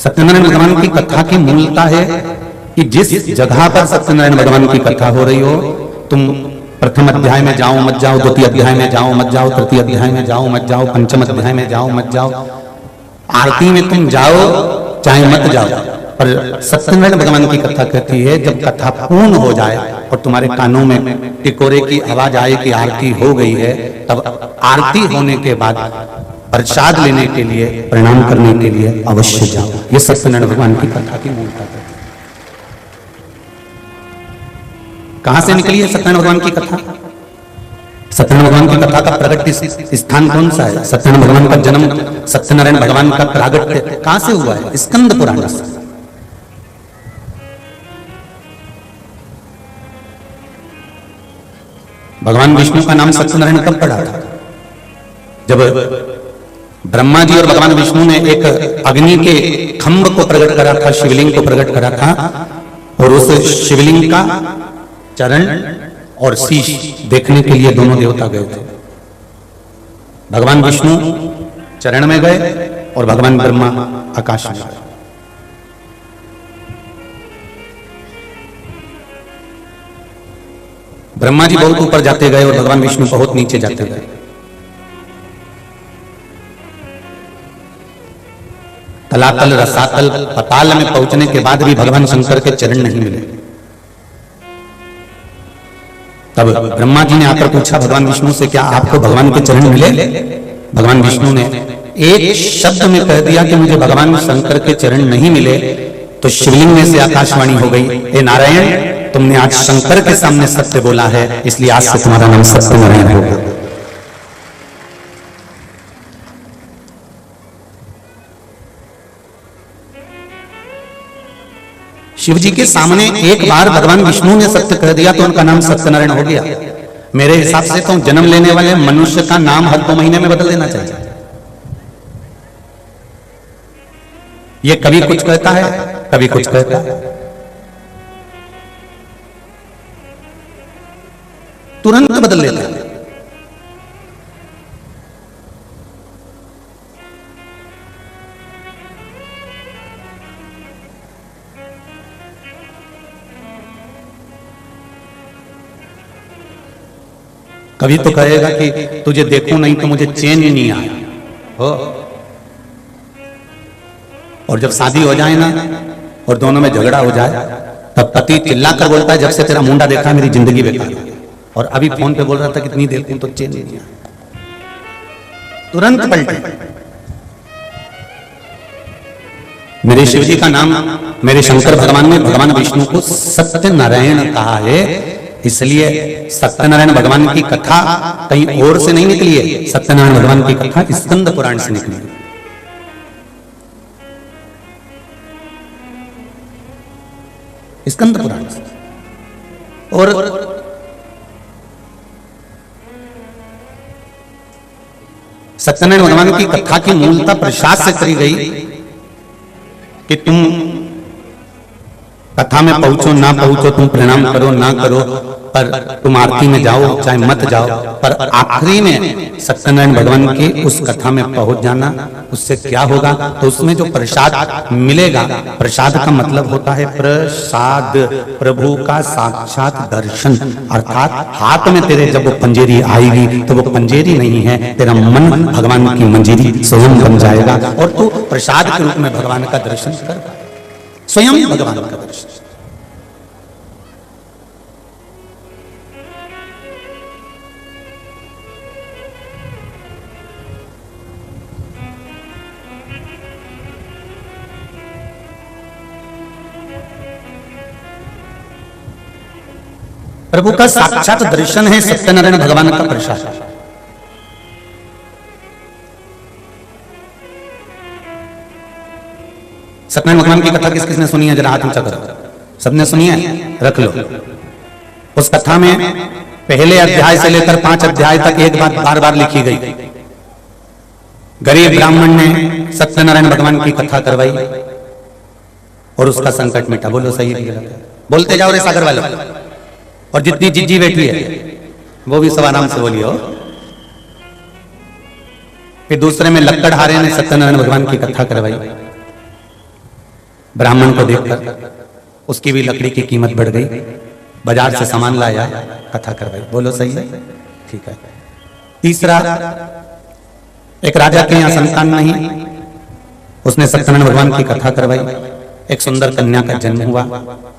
सत्यनारायण भगवान की कथा की मूलता है कि जिस जगह पर सत्यनारायण भगवान की कथा हो रही हो, तुम प्रथम अध्याय में जाओ मत जाओ, द्वितीय अध्याय में जाओ मत जाओ, तृतीय अध्याय में जाओ मत जाओ, पंचम अध्याय में जाओ मत जाओ, आरती में तुम जाओ चाहे मत जाओ, पर सत्यनारायण भगवान की कथा कहती है जब कथा पूर्ण हो जाए और तुम्हारे कानों में टिकोरे की आवाज आए कि आरती हो गई है, तब आरती होने के बाद प्रसाद लेने के लिए, प्रणाम करने के लिए अवश्य जाओ। ये सत्यनारायण भगवान की कथा की मूलता है। कहां से निकली है सत्यनारायण भगवान की कथा? सत्यनारायण भगवान की कथा का प्रगट स्थान कौन सा है? सत्यनारायण भगवान का जन्म, सत्यनारायण भगवान का प्रागट्य कहां से हुआ है? स्कंद पुराण से। भगवान विष्णु का नाम सत्यनारायण कब पड़ा था? जब ब्रह्मा जी और भगवान विष्णु ने एक अग्नि के खंभ को प्रकट करा था, शिवलिंग को प्रकट करा था, और उस शिवलिंग का चरण और शीश देखने के लिए दोनों देवता गए थे। भगवान विष्णु चरण में गए और भगवान ब्रह्मा आकाश में गए। ब्रह्मा जी बहुत ऊपर जाते गए और भगवान विष्णु बहुत नीचे जाते गए। तलातल, रसातल, पताल में पहुंचने के बाद भी भगवान शंकर के चरण नहीं मिले। तब ब्रह्मा जी ने आकर पूछा भगवान विष्णु से, क्या आपको भगवान के चरण मिले? भगवान विष्णु ने एक शब्द में कह दिया कि मुझे भगवान शंकर के चरण नहीं मिले, तो शिवलिंग में से आकाशवाणी हो गई, हे नारायण, तुमने आज शंकर के सामने सत्य बोला है, इसलिए आज से तुम्हारा नाम सत्यनारायण होगा। शिव जी के सामने एक बार भगवान विष्णु ने सत्य कह दिया तो उनका नाम सत्यनारायण हो गया। मेरे हिसाब से तो जन्म लेने वाले मनुष्य का नाम हर 2 महीने में बदल देना चाहिए। ये कभी कुछ कहता है, कभी कुछ कहता है, तुरंत बदल लेता है। कभी तो कहेगा कि तुझे देखूं नहीं तो मुझे चैन ही नहीं आया हो, और जब शादी हो जाए ना और दोनों में झगड़ा हो जाए तब पति चिल्लाकर बोलता है, जब से तेरा मुंडा देखा मेरी जिंदगी बेकार हो गई, और अभी फोन पे बोल रहा था कितनी देखूं तो चैन नहीं आया। तुरंत पलटे। मेरे शिव जी का नाम, मेरे शंकर भगवान ने भगवान विष्णु को सत्यनारायण कहा है, इसलिए सत्यनारायण भगवान की कथा कहीं और से नहीं निकली है। सत्यनारायण भगवान की कथा स्कंद पुराण से निकली है। स्कंद पुराण से। और सत्यनारायण भगवान की कथा की मूलता प्रसाद से करी गई कि तुम कथा में पहुंचो ना पहुंचो, तुम प्रणाम करो ना करो, पर तुम आरती में जाओ चाहे मत जाओ, पर आखिरी में सत्यनारायण भगवान की उस कथा में पहुंच जाना। उससे क्या होगा? तो उसमें जो प्रसाद मिलेगा, प्रसाद का मतलब होता है प्रसाद, प्रभु का साक्षात दर्शन, अर्थात हाथ में तेरे जब वो पंजेरी आएगी तो वो पंजेरी नहीं है, तेरा मन भगवान की मंजीरी स्वयं बन जाएगा और तू प्रसाद के रूप में भगवान का दर्शन कर, स्वयं भगवान का दर्शन। प्रभु का साक्षात दर्शन है सत्यनारायण भगवान का प्रसाद। सत्यनारायण भगवान की कथा किस किसने सुनी है? जरा हाथ ऊंचा करो। सबने सुनी है? रख लो। उस कथा में पहले अध्याय से लेकर 5 अध्याय तक एक बात बार बार लिखी गई। गरीब ब्राह्मण ने सत्यनारायण भगवान की कथा करवाई और उसका संकट मिटा। बोलो सही है? बोलते जाओ रे सागर वालों। और जितनी जिज्जी बैठी है वो भी सब आराम से बोलियो। फिर दूसरे में लक्कड़हारे ने सत्यनारायण भगवान की कथा करवाई ब्राह्मण को देखकर उसकी भी लकड़ी की कीमत बढ़ गई, बाजार से सामान लाया, कथा करवाई। बोलो सही है? ठीक है। तीसरा, एक राजा के यहाँ संतान नहीं, उसने सत्यनारायण भगवान की कथा करवाई। एक सुंदर कन्या का जन्म हुआ,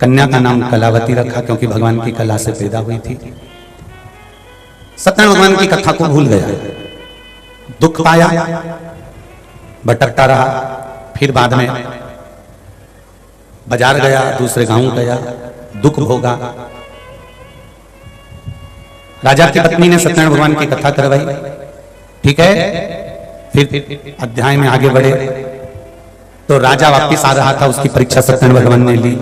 कन्या का नाम कलावती रखा क्योंकि भगवान की कला से पैदा हुई थी। सत्यनारायण भगवान की कथा को भूल गया, दुख पाया, भटकता रहा। फिर बाद में बाजार गया, दूसरे गांव गया, दुख भोगा। राजा की पत्नी ने सत्यनारायण भगवान की कथा करवाई। ठीक है, फिर अध्याय में आगे बढ़े तो राजा वापिस आ रहा था, उसकी परीक्षा सत्यनारायण भगवान ने ली।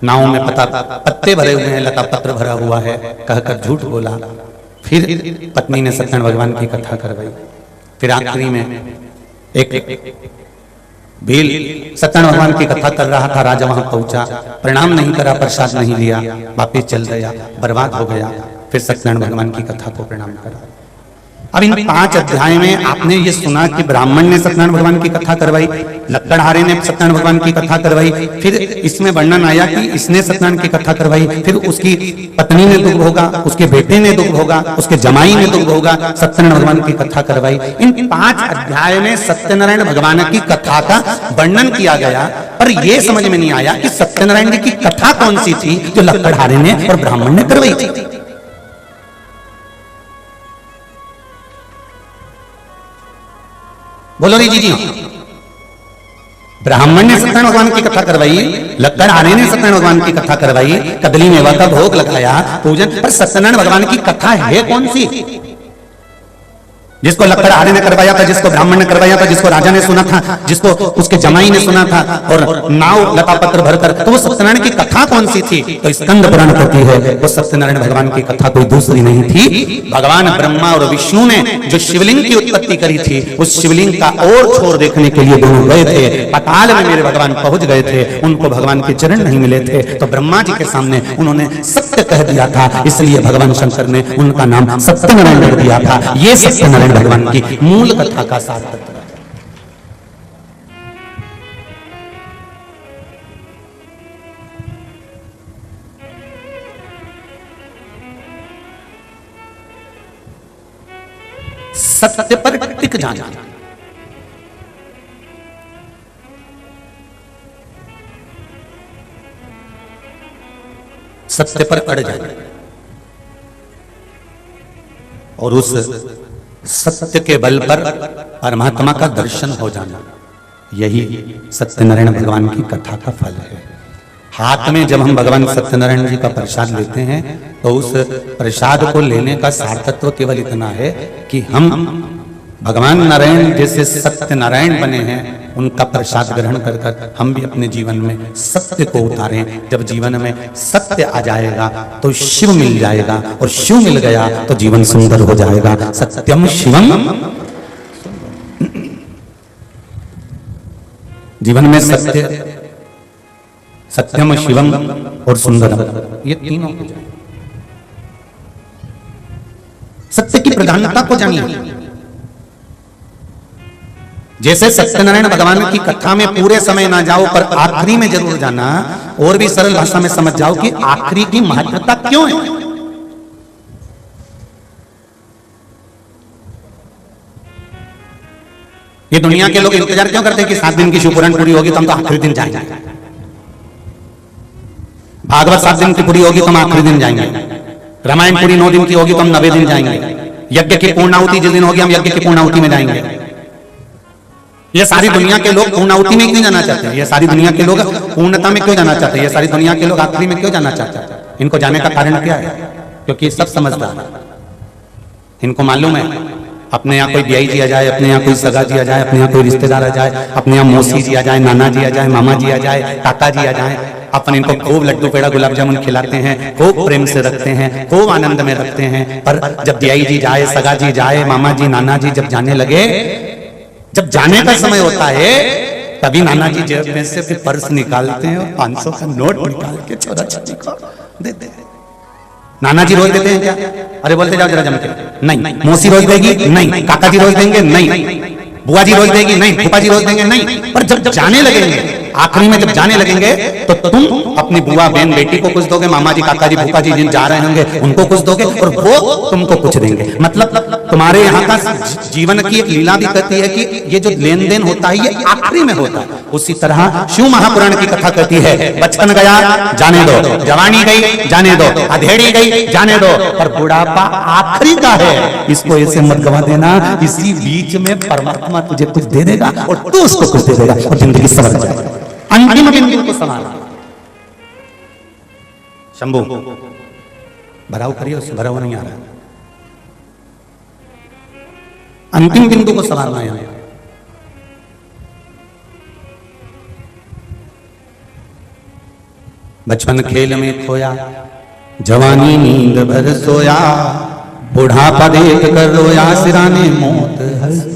नाव में पत्ते भरे हुए हैं, लता पत्र भरा हुआ है, कहकर झूठ बोला। फिर पत्नी ने सत्यनारायण भगवान की कथा करवाई। फिर आखिरी में एक भील सत्यनारायण भगवान की कथा कर रहा था, राजा वहां पहुंचा, प्रणाम नहीं करा, प्रसाद नहीं लिया, वापिस चल गया, बर्बाद हो गया। फिर सत्यनारायण भगवान की कथा को प्रणाम करा। अब इन 5 अध्याय में आपने ये सुना कि ब्राह्मण ने सत्यनारायण भगवान की कथा करवाई, लक्कड़हारे ने सत्यनारायण भगवान की कथा करवाई, फिर इसमें वर्णन आया कि इसने सत्यनारायण की कथा करवाई, फिर उसकी पत्नी ने दुख भोगा, उसके बेटे ने दुख भोगा, उसके जमाई ने दुख भोगा, सत्यनारायण भगवान की कथा करवाई। इन 5 अध्याय में सत्यनारायण भगवान की कथा का वर्णन किया गया, पर यह समझ में नहीं आया कि सत्यनारायण जी की कथा कौन सी थी जो लक्कड़हारे ने और ब्राह्मण ने करवाई थी। बोलो जी जी। ब्राह्मण ने सत्यनारायण भगवान की कथा करवाई, लक्कड़हारे ने सत्यनारायण भगवान की कथा करवाई, कदली मेवा का भोग लगाया, पूजन, पर सत्यनारायण भगवान की कथा है कौन सी? जिसको लक्कड़हारे ने करवाया था, जिसको ब्राह्मण ने करवाया था, जिसको राजा ने सुना था, जिसको उसके जमाई ने सुना था, और नाव लता पत्र भरकर, तो वो सत्यनारायण की कथा कौन सी थी? तो स्कंद पुराण कहती है वो सत्यनारायण भगवान की कथा कोई दूसरी नहीं थी। भगवान ब्रह्मा और विष्णु ने जो शिवलिंग की उत्पत्ति करी थी, उस शिवलिंग का और छोर देखने के लिए दोनों गए थे, पाताल में मेरे भगवान पहुंच गए थे, उनको भगवान के चरण नहीं मिले थे, तो ब्रह्मा जी के सामने उन्होंने सत्य कह दिया था, इसलिए भगवान शंकर ने उनका नाम सत्यनारायण रख दिया था। ये सत्यनारायण भगवान की मूल कथा का सार तत्व है। सत्य पर टिक जाना, सत्य पर अड़ जाना और उस सत्य के बल पर परमात्मा का दर्शन हो जाना, यही सत्यनारायण भगवान की कथा का फल है। हाथ में जब हम भगवान सत्यनारायण जी का प्रसाद लेते हैं तो उस प्रसाद को लेने का सार तत्व केवल इतना है कि हम भगवान नारायण जैसे सत्य नारायण बने हैं, उनका प्रसाद ग्रहण कर कर हम भी अपने जीवन में सत्य को उतारें। जब जीवन में सत्य आ जाएगा तो शिव मिल जाएगा, और शिव मिल गया तो जीवन सुंदर हो जाएगा। सत्यम शिवम, जीवन में सत्य, सत्यम शिवम और सुंदरम, ये तीनों हो जाए। सत्य की प्रधानता को जानिए। जैसे सत्यनारायण भगवान की कथा में पूरे समय ना जाओ, पर आखिरी में जरूर जाना, और भी सरल भाषा में समझ जाओ कि आखिरी की महत्वता क्यों है। ये दुनिया के लोग इंतजार क्यों करते हैं कि 7 दिन की शिवपुराण पूरी होगी तो हम तो आखिरी दिन जाएंगे, भागवत 7 दिन की पूरी होगी तो हम आखिरी दिन जाएंगे, रामायण पूरी 9 दिन की होगी तो हम 9वें दिन जाएंगे, यज्ञ की पूर्णाहुति जिस दिन होगी हम यज्ञ की पूर्णाहुति में जाएंगे। ये सारी दुनिया के लोग पूर्णाहुति में क्यों जाना चाहते हैं? ये सारी दुनिया के लोग पूर्णता में क्यों जाना चाहते हैं? ये सारी दुनिया के लोग आखिरी में क्यों जाना चाहते हैं? इनको जाने का कारण क्या है? क्योंकि सब समझदार है। इनको मालूम है अपने यहाँ कोई ब्याई दिया जाए, अपने यहाँ कोई सगा दिया जाए, अपने यहाँ कोई रिश्तेदार आ जाए, अपने यहाँ मौसी जी आ जाए, नाना जी आ जाए, मामा जी आ जाए, काका जी आ जाए, अपन इनको खूब लड्डू पेड़ा गुलाब जामुन खिलाते हैं, खूब प्रेम से रखते हैं, खूब आनंद में रखते हैं। पर जब ब्याई जी जाए, सगा जी जाए, मामा जी नाना जी जब जाने लगे, जब जाने का समय होता है, तभी नाना जी जेब में से फिर पर्स निकालते हैं और 500 का नोट निकाल के छोरा छोरी को देते हैं। नाना जी रोज देते हैं क्या? अरे बोलते जाओ जरा जम के, नहीं। मौसी रोज देगी? नहीं। काका जी रोज देंगे? नहीं। बुआ जी रोज देगी नहीं, फूफा जी रोज देंगे नहीं, पर जब जाने लगेंगे, आखिरी में जब जाने लगेंगे तो तुम अपनी बुआ बहन बेटी को कुछ दोगे, मामा जी काका जी फूफा जी जिन जा रहे होंगे उनको कुछ दोगे और वो तुमको कुछ देंगे। मतलब तुम्हारे यहाँ का जीवन की एक लीला भी कहती है कि ये जो लेन देन होता है ये आखिरी में होता है। उसी तरह शिव महापुराण की कथा कहती है बचपन गया जाने दो, जवानी गई जाने दो, अधेड़ी गई जाने दो, पर बुढ़ापा आखिरी का है, इसको ऐसे मत गवा देना। इसी बीच में परमात्मा तुझे कुछ दे देगा और तू उसको कुछ दे देगा और जिंदगी संवर जाएगी। अंतिम बिंदु को संभालना। शंभू भराव करिए, उससे भराव नहीं आ रहा। अंतिम बिंदु को संभालना है। बचपन खेल में खोया, जवानी नींद भर सोया, बुढ़ापा देख कर रोया, सिराने मौत हंसी।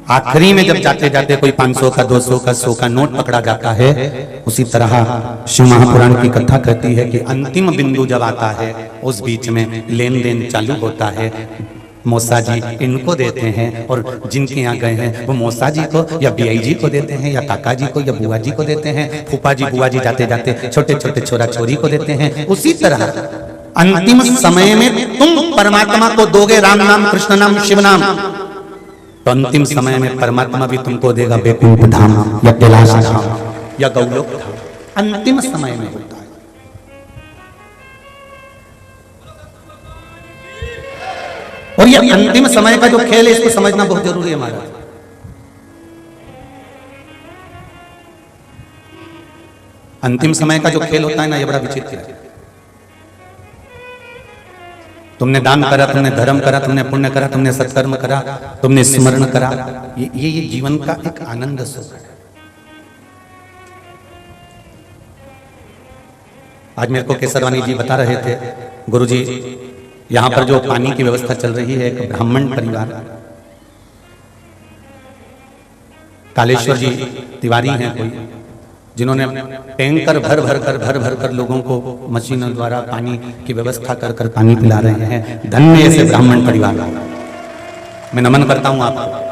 आखिरी में जब जाते जाते कोई 500 का 200 का 100 का नोट पकड़ा जाता है, उसी तरह शिव महापुराण की कथा कहती है कि अंतिम बिंदु जब आता है उस बीच में लेन देन चालू होता है। मौसा जी इनको देते हैं और जिनके यहाँ गए हैं वो मौसा जी को या बीआई जी को देते हैं या काका जी को या बुआ जी को देते हैं, फूफा जी बुआ जी जाते जाते छोटे छोटे छोरा छोरी को देते हैं। उसी तरह अंतिम समय में तुम परमात्मा को दोगे राम नाम कृष्ण नाम शिव नाम, तो अंतिम समय में परमात्मा भी तुमको देगा वैकुंठ धाम या कैलाश धाम या गौलोक धाम। अंतिम समय में होता है। और ये अंतिम समय का जो खेल है इसको समझना बहुत जरूरी है महाराज। अंतिम समय का जो खेल होता है ना, ये बड़ा विचित्र है। तुमने दान करा, तुमने धर्म करा, तुमने पुण्य करा, तुमने सत्कर्म करा, तुमने स्मरण करा, ये जीवन का एक आनंद सुख है। आज मेरे को केसरवानी जी बता रहे थे, गुरुजी यहाँ पर जो पानी की व्यवस्था चल रही है, एक ब्राह्मण परिवार कालेश्वर जी तिवारी हैं कोई, जिन्होंने टैंकर भर भर कर लोगों को मशीनों द्वारा पानी की व्यवस्था कर कर पानी पिला रहे हैं। धन्य ऐसे ब्राह्मण परिवार, मैं नमन करता हूं आपको।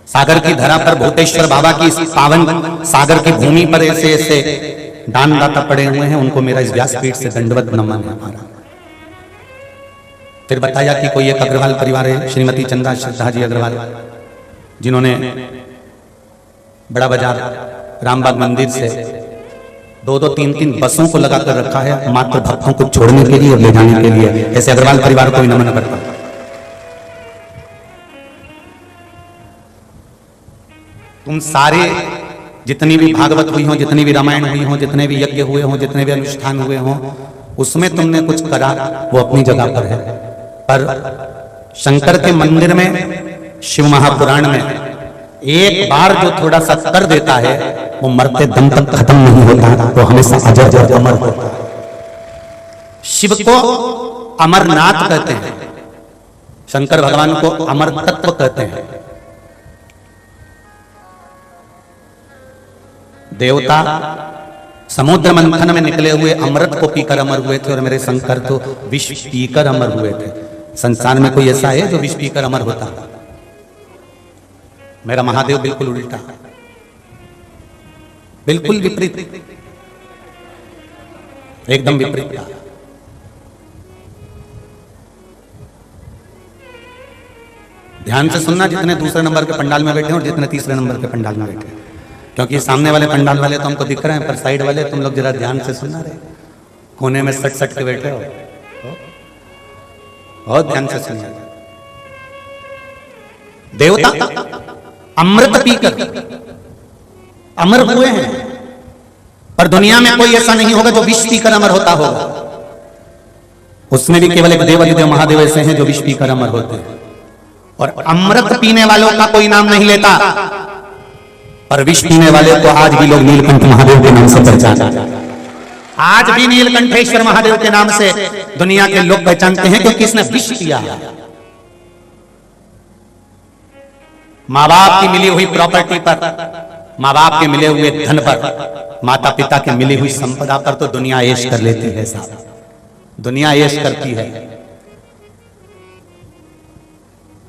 सागर की धरा पर भूतेश्वर बाबा की इस पावन सागर की भूमि पर ऐसे ऐसे दानदाता पड़े हुए हैं, उनको मेरा इस व्यासपीठ से दंडवत नमन है हमारा। फिर बताया कि कोई एक अग्रवाल परिवार है, श्रीमती चंदा श्रद्धा जी अग्रवाल, जिन्होंने बड़ा बाजार रामबाग मंदिर से 2-2, 3-3 बसों को लगाकर रखा है मात्र भक्तों को छोड़ने के लिए और ले जाने के लिए। ऐसे अग्रवाल परिवार को भी नमन करता हूं। तुम सारे जितनी भी भागवत हुई हो, जितनी भी रामायण हुई हो, जितने भी यज्ञ हुए हो, जितने भी अनुष्ठान हुए हो, उसमें तुमने कुछ करा वो अपनी जगह पर है, पर शंकर के मंदिर में शिव महापुराण में एक बार जो थोड़ा सा कर देता है वो मरते दम तक खत्म नहीं होता, तो हमेशा अजर अमर होता है। शिव को अमरनाथ कहते हैं, शंकर भगवान को अमर तत्व कहते हैं। देवता समुद्र मंथन में निकले हुए अमृत को पीकर अमर हुए थे और मेरे शंकर तो विष पीकर अमर हुए थे। संसार में कोई ऐसा है जो विष पीकर अमर होता? मेरा महादेव बिल्कुल उल्टा, बिल्कुल विपरीत, एकदम विपरीत था। ध्यान से सुनना, जितने दूसरे नंबर के पंडाल में बैठे और जितने तीसरे नंबर के पंडाल में बैठे, क्योंकि सामने वाले पंडाल वाले तो हमको दिख रहे हैं, पर साइड वाले तुम लोग जरा ध्यान से सुनना रहे, कोने में सट सट के बैठे हो, बहुत ध्यान से सुनिए। देवता अमृत पीकर अमर हुए हैं, पर दुनिया में कोई ऐसा नहीं होगा जो विष पीकर अमर होता होगा। उसमें भी केवल एक देवाधिदेव महादेव ऐसे हैं जो विष पीकर अमर होते हैं, और अमृत पीने वालों का कोई नाम नहीं लेता, पर विष पीने वाले को आज भी लोग नीलकंठ महादेव के नाम से पहचानते हैं। आज भी नीलकंठेश्वर महादेव के नाम से दुनिया के लोग पहचानते हैं, क्योंकि इसने विष पिया। माँ बाप की मिली हुई प्रॉपर्टी पर, माँ बाप के मिले हुए धन पर, माता पिता के मिली हुई संपदा पर तो दुनिया ऐश कर लेती है साहब, दुनिया ऐश करती है।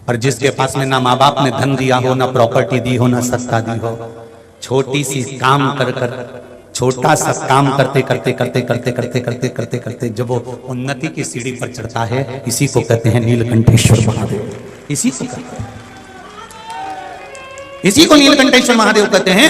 और जिसके पास में ना माँ बाप ने धन दिया हो, ना प्रॉपर्टी दी हो, ना सत्ता दी हो, छोटी सी काम कर कर, छोटा सा काम करते करते करते करते करते करते करते करते जब वो उन्नति की सीढ़ी पर चढ़ता है, इसी को कहते हैं नीलकंठेश्वर महादेव। इसी को कहते हैं, इसी को नीलकंठेश्वर महादेव कहते हैं।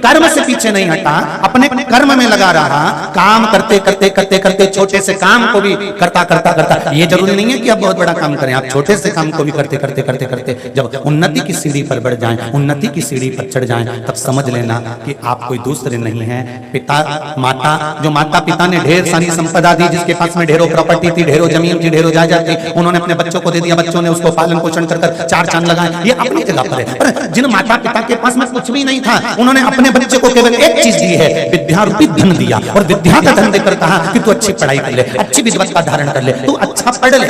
कर्म से पीछे नहीं हटा, अपने कर्म में लगा रहा, काम करते करते करते करते छोटे से काम को भी करता करता करता। ये जरूरी नहीं है कि आप बहुत बड़ा काम करें, आप छोटे से काम को भी करते करते करते करते जब उन्नति की सीढ़ी पर बढ़ जाएं, उन्नति की सीढ़ी पर चढ़ जाएं, तब समझ लेना कि आप कोई दूसरे नहीं है। पिता माता, जो माता पिता ने ढेर सारी संपदा दी, जिसके पास में ढेरों प्रॉपर्टी थी, ढेरों जमीन थी, ढेरों जायदाद थी, उन्होंने अपने बच्चों को दे दिया, बच्चों ने उसको पालन पोषण कर चार चांद लगाए, ये अपनी जगह पर है। पर जिन माता पिता के पास में कुछ भी नहीं था, उन्होंने अपने बच्चे को केवल एक चीज दी है, विद्या रूपी धन दिया, और विद्या का धन देकर कहा कि तू अच्छी पढ़ाई कर ले, अच्छी विद्वत्ता धारण कर ले, तू अच्छा पढ़ ले।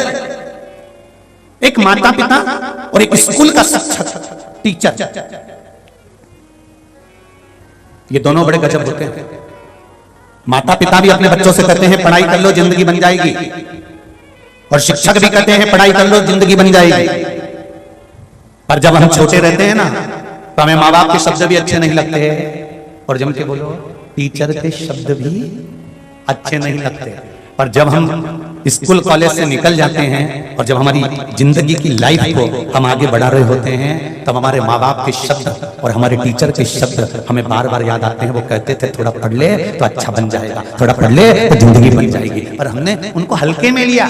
एक माता पिता और एक स्कूल का शिक्षक, टीचर, ये दोनों बड़े गजब होते हैं। माता पिता भी अपने बच्चों से कहते हैं पढ़ाई कर लो जिंदगी बन जाएगी, और शिक्षक भी कहते हैं पढ़ाई कर लो जिंदगी बन जाएगी। पर जब हम छोटे रहते हैं ना, तो हमें माँ बाप के शब्द भी अच्छे नहीं लगते हैं, और जम के बोलो टीचर के शब्द भी अच्छे नहीं लगते। पर जब हम स्कूल कॉलेज से निकल जाते हैं, और जब हमारी जिंदगी की लाइफ को हम आगे बढ़ा रहे होते हैं, तब हमारे माँ बाप के शब्द और हमारे टीचर के शब्द हमें बार बार याद आते हैं। वो कहते थे थोड़ा पढ़ ले तो अच्छा बन जाएगा, थोड़ा पढ़ ले तो जिंदगी बन जाएगी, और हमने उनको हल्के में लिया।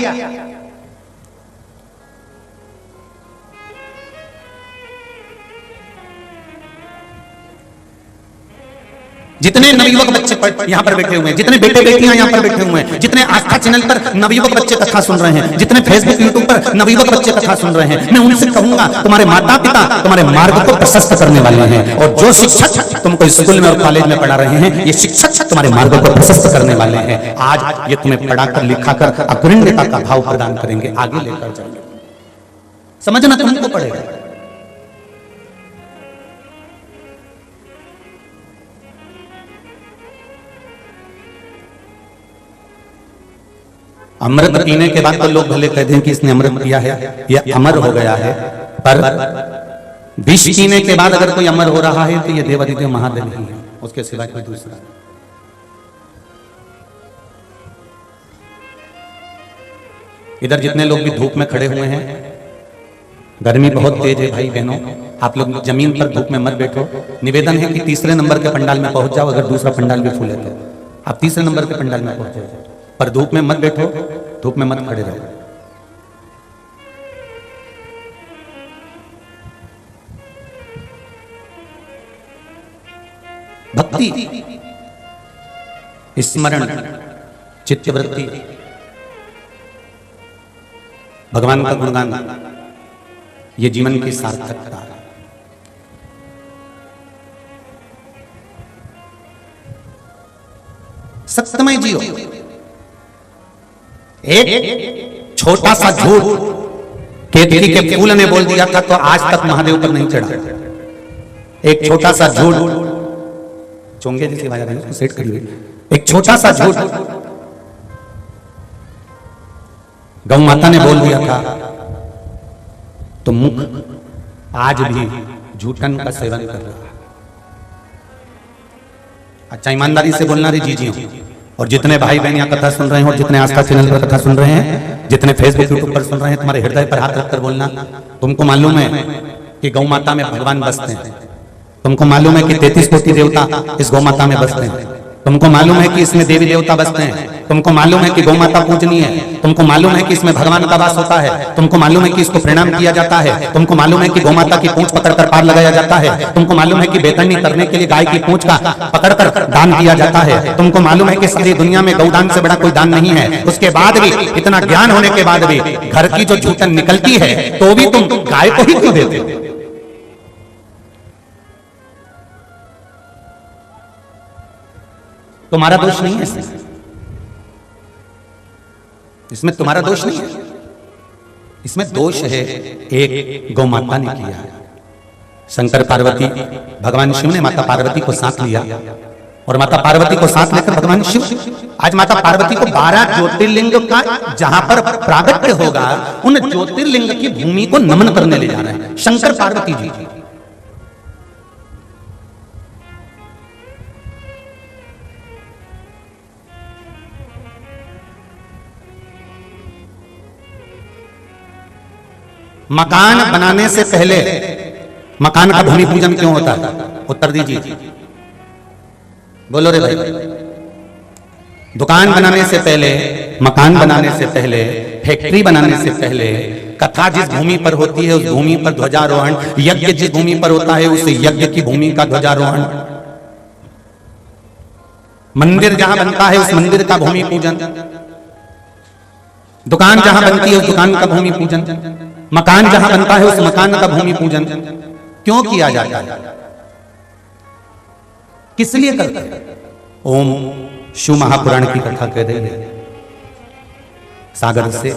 जितने नवयुवक बच्चे यहाँ पर बैठे हुए हैं, जितने बेटे बेटियां यहाँ पर बैठे हुए हैं, जितने आस्था चैनल पर नवयुवक बच्चे कथा सुन रहे हैं, जितने फेसबुक यूट्यूब पर नवयुवक बच्चे कथा सुन रहे हैं, मैं उनसे कहूंगा तुम्हारे माता पिता तुम्हारे मार्ग को प्रशस्त करने वाले हैं, और जो शिक्षक तुमको स्कूल में और कॉलेज में पढ़ा रहे हैं, ये शिक्षक तुम्हारे मार्ग को प्रशस्त करने वाले हैं। आज ये तुम्हें पढ़ाकर लिखाकर अग्रण्यता का भाव प्रदान करेंगे, आगे लेकर जाएंगे। समझना तुमको पड़ेगा। अमृत पीने के बाद तो लोग भले कहते हैं कि इसने अमृत पिया है, यह अमर हो गया है, पर विष पीने के बाद अगर कोई अमर हो रहा है तो यह देवादिदेव महादेव ही है, उसके सिवा कोई दूसरा। इधर जितने लोग भी धूप में खड़े हुए हैं, गर्मी बहुत तेज है भाई बहनों, आप लोग जमीन पर धूप में मत बैठो। निवेदन है कि तीसरे नंबर के पंडाल में पहुंच जाओ, अगर दूसरा पंडाल भी फूले तो आप तीसरे नंबर के पंडाल में पहुंच जाओ, पर धूप में मत बैठो, धूप में मत खड़े रहो। भक्ति, स्मरण, चित्तवृत्ति, भगवान का गुणगान, ये जीवन की सार्थकता है। सत्यमय जियो। एक छोटा सा झूठ केतकी के फूल ने बोल दिया था तो आज तक महादेव पर नहीं चढ़ा। एक छोटा सा झूठ, चोंगे जैसी आवाज आ रही है, उसको सेट करिए। एक छोटा सा झूठ गौ माता ने बोल दिया था तो मुख आज भी झूठन का सेवन कर रहा है। अच्छा ईमानदारी से बोलना रे जी। और जितने भाई बहन यहाँ कथा सुन रहे हैं, और जितने आस्था चैनल पर कथा सुन रहे हैं, जितने फेसबुक यूट्यूब पर सुन रहे हैं, तुम्हारे हृदय पर हाथ रखकर बोलना, तुमको मालूम है कि गौ माता में भगवान बसते हैं, तुमको मालूम है कि 33 कोटि देवता इस गौ माता में बसते हैं, तुमको मालूम है कि इसमें देवी देवता बसते हैं, तुमको मालूम है कि गौ माता पूजनीय है, तुमको मालूम है कि इसमें भगवान का वास होता है, तुमको मालूम है कि इसको प्रणाम किया जाता है, तुमको मालूम है कि गौ माता की पूंछ पकड़कर पार लगाया जाता है, तुमको मालूम है कि बेतरनी करने के लिए गाय की पूंछ का पकड़कर दान किया जाता है, तुमको मालूम है कि सारी दुनिया में गौदान से बड़ा कोई दान नहीं है। उसके बाद भी, इतना ज्ञान होने के बाद भी घर की जो झूठन निकलती है तो भी तुम गाय को ही क्यों देते हो? तुम्हारा दोष नहीं है इसमें तुम्हारा दोष नहीं है, इसमें दोष है एक गौ माता ने किया। शंकर पार्वती, भगवान शिव ने माता पार्वती को साथ लिया और माता पार्वती को साथ लेकर भगवान शिव आज माता पार्वती को 12 ज्योतिर्लिंग का जहां पर प्रागट्य होगा उन ज्योतिर्लिंग की भूमि को नमन करने ले जा रहे हैं शंकर पार्वती जी। मकान बनाने से पहले मकान का भूमि पूजन क्यों होता है? उत्तर दीजिए, बोलो रे भाई। दुकान बनाने से पहले, मकान बनाने से पहले, फैक्ट्री बनाने से पहले कथा जिस भूमि पर होती है उस भूमि पर ध्वजारोहण, यज्ञ जिस भूमि पर होता है उस यज्ञ की भूमि का ध्वजारोहण, मंदिर जहां बनता है उस मंदिर का भूमि पूजन, दुकान जहां बनती है उस दुकान का भूमि पूजन, मकान जहां बनता है उस मकान का भूमि पूजन क्यों किया जाता है? किस लिए करते हैं? ओम शिव महापुराण की कथा कह रही है सागर से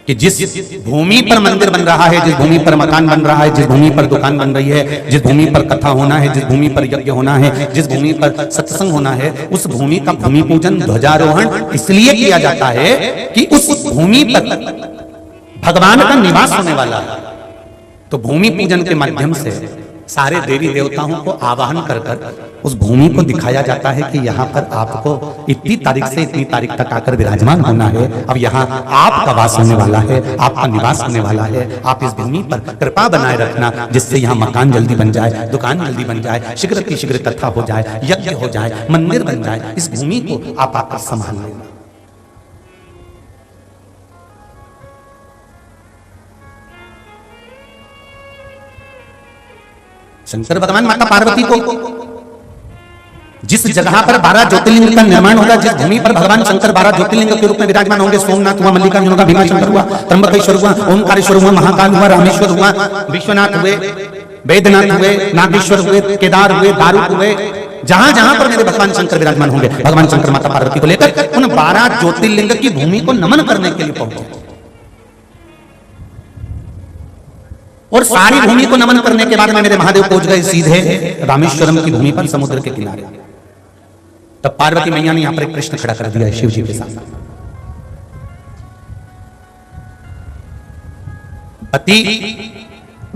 कि जिस भूमि पर मंदिर बन रहा है, जिस भूमि पर मकान बन रहा है, जिस भूमि पर दुकान बन रही है, जिस भूमि पर कथा होना है, जिस भूमि पर यज्ञ होना है, जिस भूमि पर सत्संग होना है, उस भूमि का भूमि पूजन ध्वजारोहण इसलिए किया जाता है कि उस भूमि पर भगवान का निवास होने वाला है। तो भूमि पूजन के माध्यम से सारे देवी देवताओं को आवाहन कर कर उस भूमि को दिखाया जाता है कि यहाँ पर आपको इतनी तारीख से इतनी तारीख तक आकर विराजमान होना है। अब यहाँ आपका वास होने वाला है, आपका निवास होने वाला है। आप इस भूमि पर कृपा बनाए रखना जिससे यहाँ मकान जल्दी बन जाए, दुकान जल्दी बन जाए, शीघ्र की शीघ्र कथा हो जाए, यज्ञ हो जाए, मंदिर बन जाए। इस भूमि को आप आकर संभाल लेना। शंकर भगवान माता पार्वती को जिस जगह पर 12 ज्योतिर्लिंग का निर्माण होगा, जिस भूमि पर भगवान शंकर 12 ज्योतिर्लिंग के रूप में विराजमान होंगे, सोमनाथ हुआ, मल्लिकार्जुन हुआ, भीमाशंकर हुआ, त्र्यंबकेश्वर हुआ, ओंकारेश्वर हुआ, महाकाल हुआ, रामेश्वर हुआ, विश्वनाथ हुए, वैद्यनाथ हुए, नागेश्वर हुए, केदार हुए, दारुक हुए, जहां जहां पर मेरे भगवान शंकर विराजमान होंगे, भगवान शंकर माता पार्वती को लेकर उन 12 ज्योतिर्लिंग की भूमि को नमन करने के लिए पहुंचे। और सारी भूमि को नमन करने के बाद में मेरे महादेव पहुंच गए सीधे रामेश्वरम की भूमि पर, समुद्र के किनारे। तब पार्वती मैया ने यहां पर एक कृष्ण खड़ा कर दिया है शिव जी के साथ। पति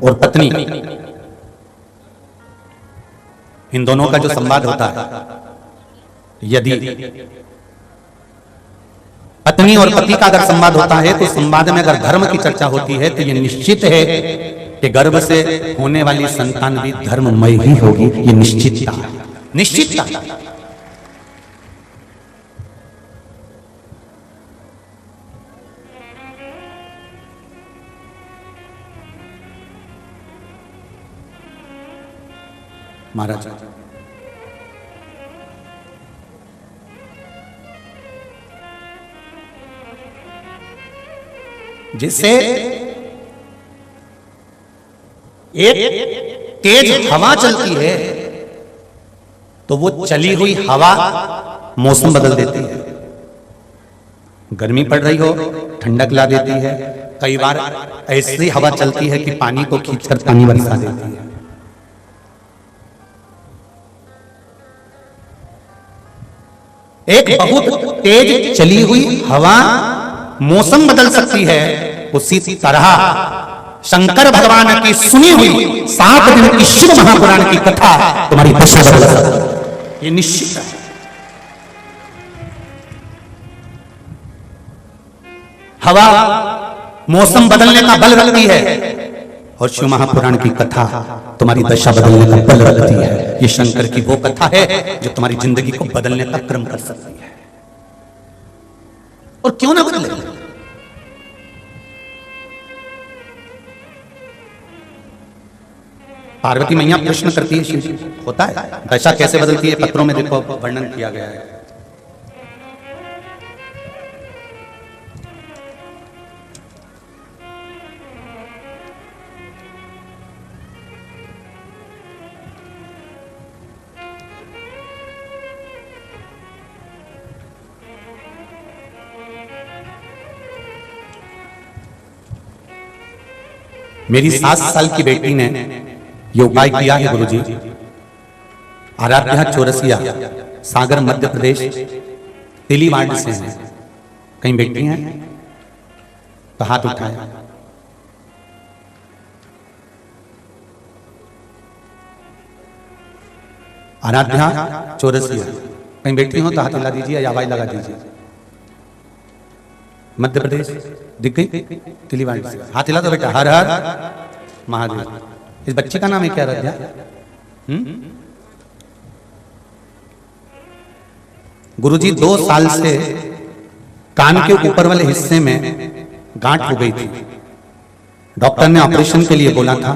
और पत्नी इन दोनों का जो संवाद होता है, यदि पत्नी और पति का अगर संवाद होता है तो संवाद में अगर धर्म की चर्चा होती है तो यह निश्चित है कि गर्भ से होने वाली संतान भी धर्ममय ही होगी। ये निश्चितता, निश्चितता। महाराज जिससे एक तेज हवा चलती है तो वो चली हुई हवा मौसम बदल देती है। गर्मी पड़ रही हो, ठंडक ला देती है। कई बार ऐसी हवा चलती है कि पानी को खींचकर पानी बरसा देती है। एक बहुत तेज चली हुई हवा मौसम बदल सकती है, उसी तरह शंकर भगवान की सुनी हुई 7 दिन की शिव महापुराण की कथा तुम्हारी दशा बदल सकती है। ये निश्चित है। हवा मौसम बदलने का बल रखती है और शिव महापुराण की कथा तुम्हारी दशा बदलने का बल रखती है। ये शंकर की वो कथा है जो तुम्हारी जिंदगी को बदलने का क्रम कर सकती है। और क्यों ना बदले? पार्वती मैया प्रश्न करती है शिव जी, होता है दशा कैसे बदलती है? पत्रों में देखो वर्णन किया गया है। मेरी 7 साल की बेटी ने ये उपाय किया है गुरुजी। आराध्या चौरसिया सागर मध्य प्रदेश तिलीवाड़ से हैं। कहीं बेटी हैं तो हाथ उठाए। आराध्या चौरसिया, कहीं बेटी हो तो हाथ हिला दीजिए या आवाज लगा दीजिए। मध्य प्रदेश दिख गई? तिलीवाड़ से हाथ हिला दो बेटा। हर हर महादेव। इस बच्ची का नाम है क्या? आराध्या। गुरुजी 2 साल से कान के ऊपर वाले हिस्से में गांठ हो गई थी। डॉक्टर ने ऑपरेशन के लिए बोला था।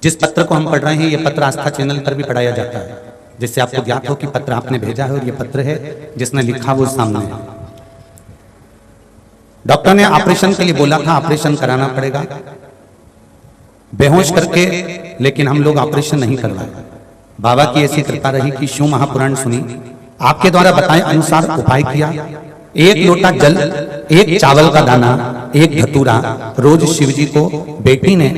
जिस पत्र को हम पढ़ रहे हैं, ये पत्र आस्था चैनल पर भी पढ़ाया जाता है, जिससे आपको ज्ञात हो कि पत्र आपने भेजा है और ये पत्र है जिसने लिखा वो सामने है। डॉक्टर ने ऑपरेशन के लिए बोला था, ऑपरेशन कराना पड़ेगा बेहोश करके, लेकिन हम लोग ऑपरेशन नहीं करवाए। बाबा की ऐसी कृपा रही कि शिव महापुराण सुनी, आपके द्वारा बताए अनुसार उपाय किया। 1 लोटा जल, 1 चावल का दाना, 1 धतूरा रोज शिव जी को बेटी ने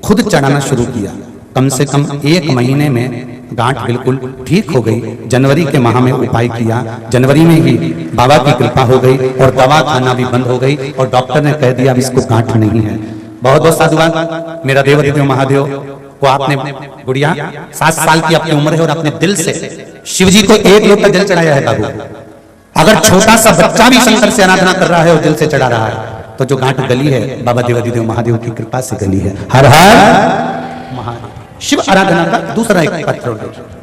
खुद चढ़ाना शुरू किया। कम से कम 1 महीने में गांठ बिल्कुल ठीक हो गई। जनवरी के माह में उपाय किया, जनवरी में ही बाबा की कृपा हो गई और दवा खाना भी बंद हो गई और डॉक्टर ने कह दिया अब इसको गांठ नहीं है। बहुत बहुत साधुवाद। मेरा देव महादेव को आपने गुड़िया 7 साल की आपकी उम्र है और अपने दिल से शिव जी को 1 लोटा जल चढ़ाया है बाबू। अगर छोटा सा बच्चा भी शंकर से आराधना कर रहा है और दिल से चढ़ा रहा है तो जो गांठ गली है बाबा देव महादेव की कृपा से गली है। हर हर महादेव। शिव आराधना का दूसरा एक पत्र।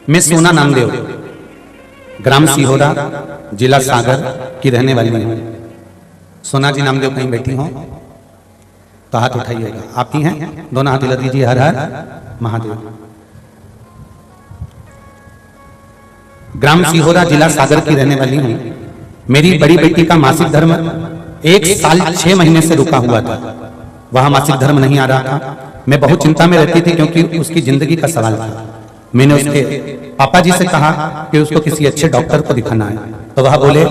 मैं सोना नामदेव, ग्राम सिहोरा, जिला सागर की रहने वाली हूं। सोना जी नामदेव कहीं बैठी हो तो हाथ उठाइएगा। आप ही हैं? दोनों हाथ हिला दीजिए। हर हर महादेव। ग्राम सिहोरा, जिला सागर की रहने वाली हूं। मेरी बड़ी बेटी का मासिक धर्म 1 साल 6 महीने से रुका हुआ था। वह मासिक धर्म नहीं आ रहा था। मैं बहुत चिंता में रहती थी क्योंकि उसकी जिंदगी का सवाल था। मैंने उसके पापा जी से कहा कि उसको किसी अच्छे डॉक्टर को दिखाना है, तो वह बोले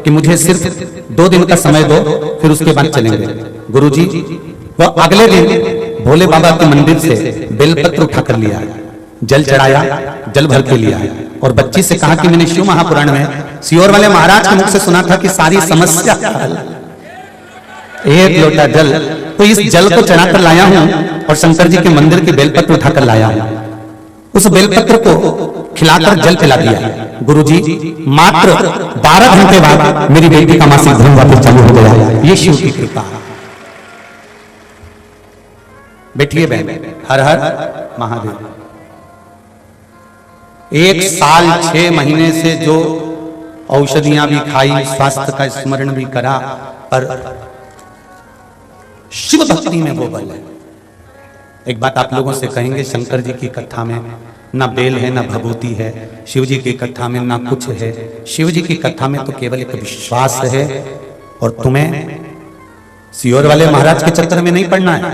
कि मुझे सिर्फ 2 दिन का समय दो, फिर उसके बाद चलेंगे। गुरुजी वह अगले दिन भोले बाबा के मंदिर से बेलपत्र उठा कर लिया, जल चढ़ाया, जल भर के लिया और बच्ची से कहा कि मैंने शिव महापुराण में सियोर वाले महाराज के मुख से सुना था कि सारी समस्या का हल 1 लोटा जल, तो इस जल को चढ़ाकर लाया हूं और शंकर जी के मंदिर के बेलपत्र उठाकर लाया हूं। उस बेलपत्र को खिलाकर जल पिला दिया। गुरुजी मात्र 12 घंटे बाद मेरी बेटी का मासिक धर्म वापस चालू हो गया। ये शिव की कृपा। बैठिए बहन। हर हर महादेव। 1 साल 6 महीने से जो औषधियां भी खाई, स्वास्थ्य का स्मरण भी करा, पर शिव भक्ति में वो बल है। एक बात आप लोगों से कहेंगे, शंकर जी की कथा में ना बेल है ना भभूति है, शिव जी की कथा में ना कुछ है। शिव जी की कथा में तो केवल एक विश्वास है। और तुम्हें सियोर वाले महाराज के चक्कर में नहीं पड़ना है,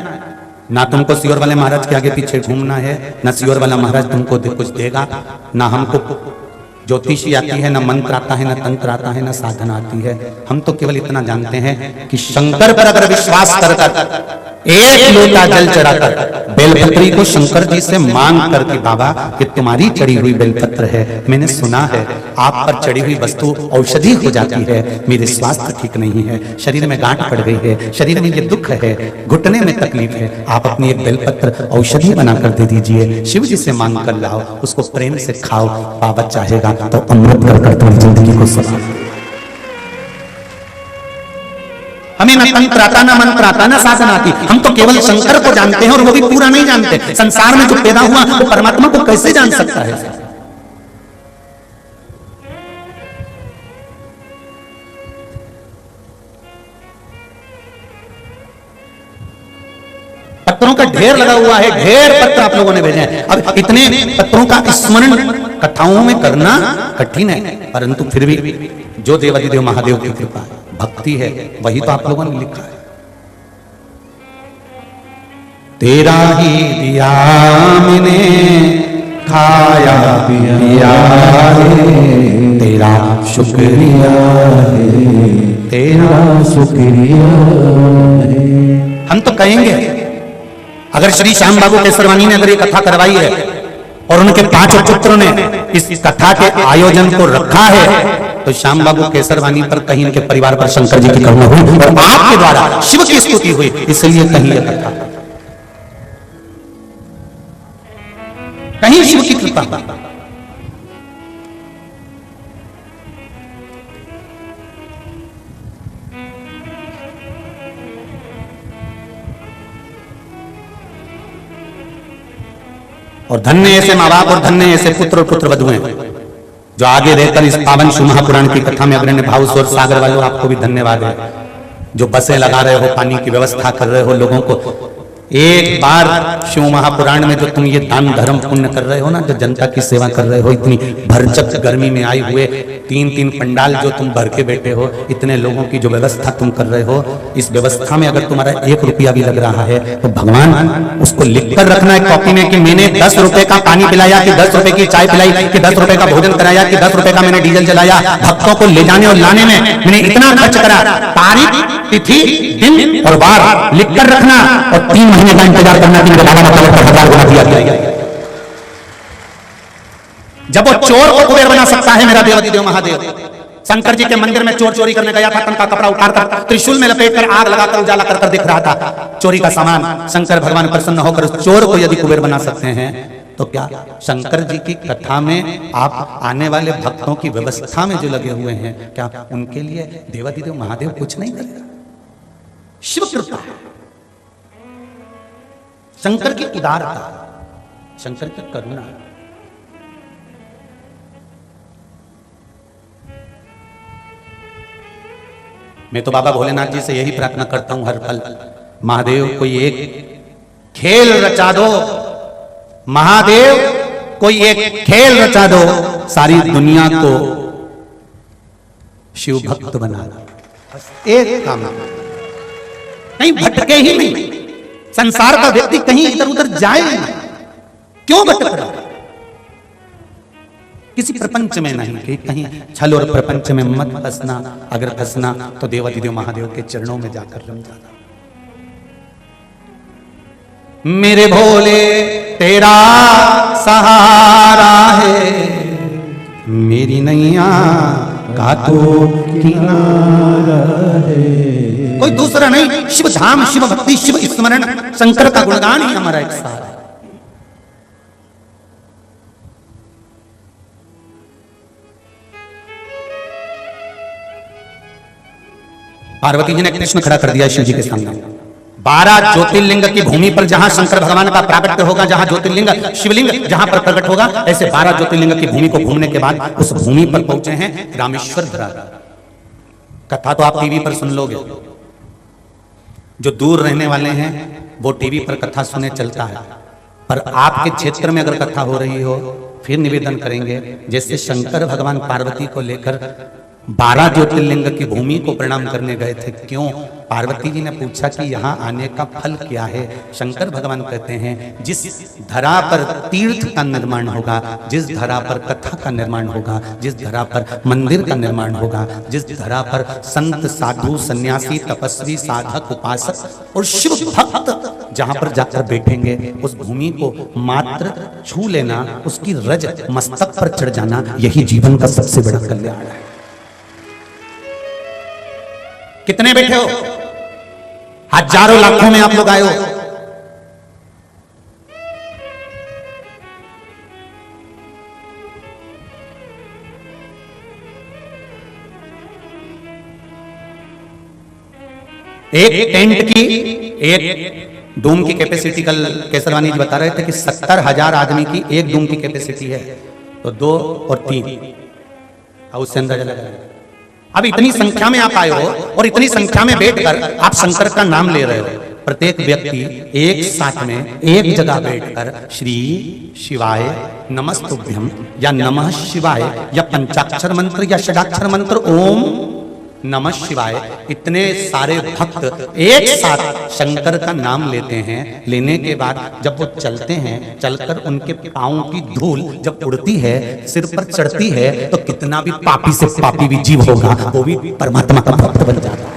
ना तुमको सियोर वाले महाराज के आगे पीछे घूमना है, ना सियोर वाला महाराज तुमको कुछ देगा, ना हमको ज्योतिषी आती है, ना मंत्र आता है, ना तंत्र आता है, ना साधना आती है। हम तो केवल इतना जानते हैं कि शंकर पर अगर विश्वास कर 1 लोटा जल चढ़ाकर बेलपत्री को शंकर जी से मांग करके, बाबा कि तुम्हारी चढ़ी हुई बेलपत्र है, मैंने सुना है आप पर चढ़ी हुई वस्तु औषधि हो जाती है, मेरे स्वास्थ्य ठीक नहीं है, शरीर में गांठ पड़ गई है, शरीर में ये दुख है, घुटने में तकलीफ है, आप अपनी एक बेलपत्र औषधि बनाकर दे दीजिए, शिव जी से मांग कर लाओ, उसको प्रेम से खाओ, बाबा चाहेगा तो अमृत कर तुम्हारी जिंदगी को सफल। हमें न तंत्र आता, न मंत्र आता, न साधना आती, हम तो केवल शंकर को जानते हैं और वो भी पूरा नहीं जानते। संसार में जो पैदा हुआ वो परमात्मा को कैसे जान सकता है? पत्रों का ढेर लगा हुआ है, ढेर पत्र आप लोगों ने भेजे हैं। अब इतने पत्रों का स्मरण कथाओं में करना कठिन है, परंतु फिर भी जो देवाधिदेव महादेव की कृपा है, भक्ति है, वही तो आप लोगों ने लिखा है। तेरा ही दिया मैंने खाया पिया है, तेरा शुक्रिया है, तेरा शुक्रिया है। हम तो कहेंगे अगर श्री श्याम बाबू केसरवानी ने अगर ये कथा करवाई है और उनके 5 पुत्रों ने इस कथा के आयोजन को रखा है, तो श्याम बाबू केसरवानी पर कहीं इनके परिवार पर शंकर जी की करुणा हुई और आपके द्वारा शिव की स्तुति हुई, इसलिए कहीं यह कथा, कहीं शिव की कृपा। और धन्य ऐसे माँ बाप और धन्य ऐसे पुत्र और पुत्र वधुएं जो आगे रहकर इस पावन शिव महापुराण की कथा में अग्रणी भाव स्वर सागर वालों, आपको भी धन्यवाद है जो बसें लगा रहे हो, पानी की व्यवस्था कर रहे हो लोगों को। एक बार शिव महापुराण में जो तुम ये दान धर्म पुण्य कर रहे हो ना, जो जनता की सेवा कर रहे हो, इतनी भरचक गर्मी में आए हुए 3-3 पंडाल जो तुम भर के बैठे हो, इतने लोगों की जो व्यवस्था तुम कर रहे हो, इस व्यवस्था में अगर तुम्हारा 1 रुपया भी लग रहा है तो भगवान उसको लिख कर रखना है कॉपी में कि मैंने 10 रुपए का पानी पिलाया, कि 10 रुपए की चाय पिलाई, कि 10 रुपए का भोजन कराया, कि 10 रुपए का मैंने डीजल जलाया, भक्तों को ले जाने और लाने में मैंने इतना खर्च करा। तारीख, तिथि, दिन और बार लिख कर रखना और 3 महीने का इंतजार करना कि मेरे बाबा ने 1000 गुना दिया गया। जब वो चोर को कुबेर बना सकता है मेरा देवाधिदेव महादेव, शंकर जी के मंदिर में चोर चोरी करने गया था, तन का कपड़ा उतारकर त्रिशूल में लपेटकर आग लगाकर उजाला कर दिख रहा था चोरी का सामान, शंकर भगवान प्रसन्न होकर उस चोर को यदि कुबेर बना सकते हैं, तो क्या शंकर जी की कथा में आप आने वाले भक्तों की व्यवस्था में जो लगे हुए हैं, क्या उनके लिए देवाधिदेव महादेव कुछ नहीं करेगा? शिव कृपा, शंकर की उदारता, शंकर की करुणा। मैं तो बाबा भोलेनाथ जी से यही प्रार्थना करता हूं हर पल, महादेव कोई एक खेल रचा दो, महादेव कोई एक खेल रचा दो, सारी दुनिया को शिव भक्त बना दो। एक काम, कहीं भटके ही नहीं, संसार का व्यक्ति कहीं इधर उधर जाए नहीं। क्यों भटक रहा? किसी प्रपंच में नहीं, कि कहीं छल और प्रपंच में मत फंसना। अगर फंसना तो देवाधिदेव महादेव के चरणों में जाकर रम जाना। मेरे भोले तेरा सहारा है, मेरी नैया का तो किनारा है। कोई दूसरा नहीं, शिव धाम, शिव भक्ति, शिव स्मरण, शंकर का गुणगान ही हमारा एक सहारा है। पार्वती जी ने कृष्ण खड़ा कर दिया शिव जी के सामने। 12 ज्योतिर्लिंग की भूमि पर जहां शंकर भगवान का प्राकट्य होगा, जहां ज्योतिर्लिंग शिवलिंग जहां पर प्रकट होगा, ऐसे 12 ज्योतिर्लिंग की भूमि को घूमने के बाद उस भूमि पर पहुंचे हैं रामेश्वर धरा। कथा तो आप टीवी पर सुन लोगे, जो दूर रहने वाले हैं वो टीवी पर कथा सुने चलता है, पर आपके क्षेत्र में अगर कथा हो रही हो, फिर निवेदन करेंगे जैसे शंकर भगवान पार्वती को लेकर 12 ज्योतिर्लिंग की भूमि को प्रणाम करने गए थे। क्यों? पार्वती जी ने पूछा कि यहाँ आने का फल क्या है? शंकर भगवान कहते हैं जिस धरा पर तीर्थ का निर्माण होगा, जिस धरा पर कथा का निर्माण होगा, जिस धरा पर मंदिर का निर्माण होगा, जिस धरा पर संत साधु सन्यासी तपस्वी साधक उपासक और शिव भक्त जहां पर जाकर बैठेंगे, उस भूमि को मात्र छू लेना, उसकी रज मस्तक पर चढ़ जाना, यही जीवन का सबसे बड़ा कल्याण है। कितने बैठे हो? हजारों लाखों में आप लोग आए हो। एक टेंट की, एक डूम की कैपेसिटी, कल केसरवानी जी बता रहे थे कि 70,000 आदमी की एक डूम की कैपेसिटी है, तो 2 और 3 उससे अंदाजा लगा। अब इतनी संख्या में आप आए हो और इतनी संख्या में बैठकर आप शंकर का नाम ले रहे हो। प्रत्येक व्यक्ति एक साथ में एक जगह बैठकर श्री शिवाय नमस्तुभ्यम या नमः शिवाय या पंचाक्षर मंत्र या षडाक्षर मंत्र ओम नमः शिवाय, इतने सारे भक्त एक साथ शंकर का नाम लेते हैं। लेने के बाद जब वो चलते हैं, चलकर उनके पांव की धूल जब उड़ती है, सिर पर चढ़ती है, तो कितना भी पापी से पापी भी जीव होगा वो भी परमात्मा का भक्त बन जाता है।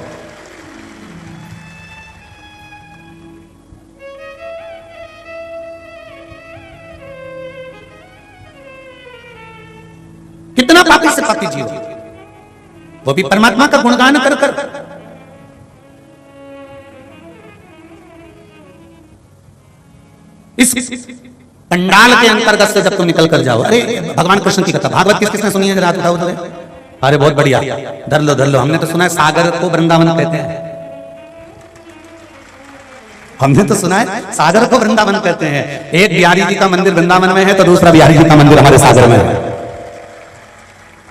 कितना पापी से पापी जीव, वो भी परमात्मा का गुणगान कर कर। इस पंडाल के अंतर्गत से जब तुम निकल कर जाओ, अरे भगवान कृष्ण की कथा भागवत किस किसने सुनी है जरा बताओ तो। अरे बहुत बढ़िया, धर लो धर लो। हमने तो सुना है सागर को वृंदावन कहते हैं, हमने तो सुना है सागर को वृंदावन कहते हैं। एक बिहारी जी का मंदिर वृंदावन में है तो दूसरा बिहारी जी का मंदिर हमारे सागर में है।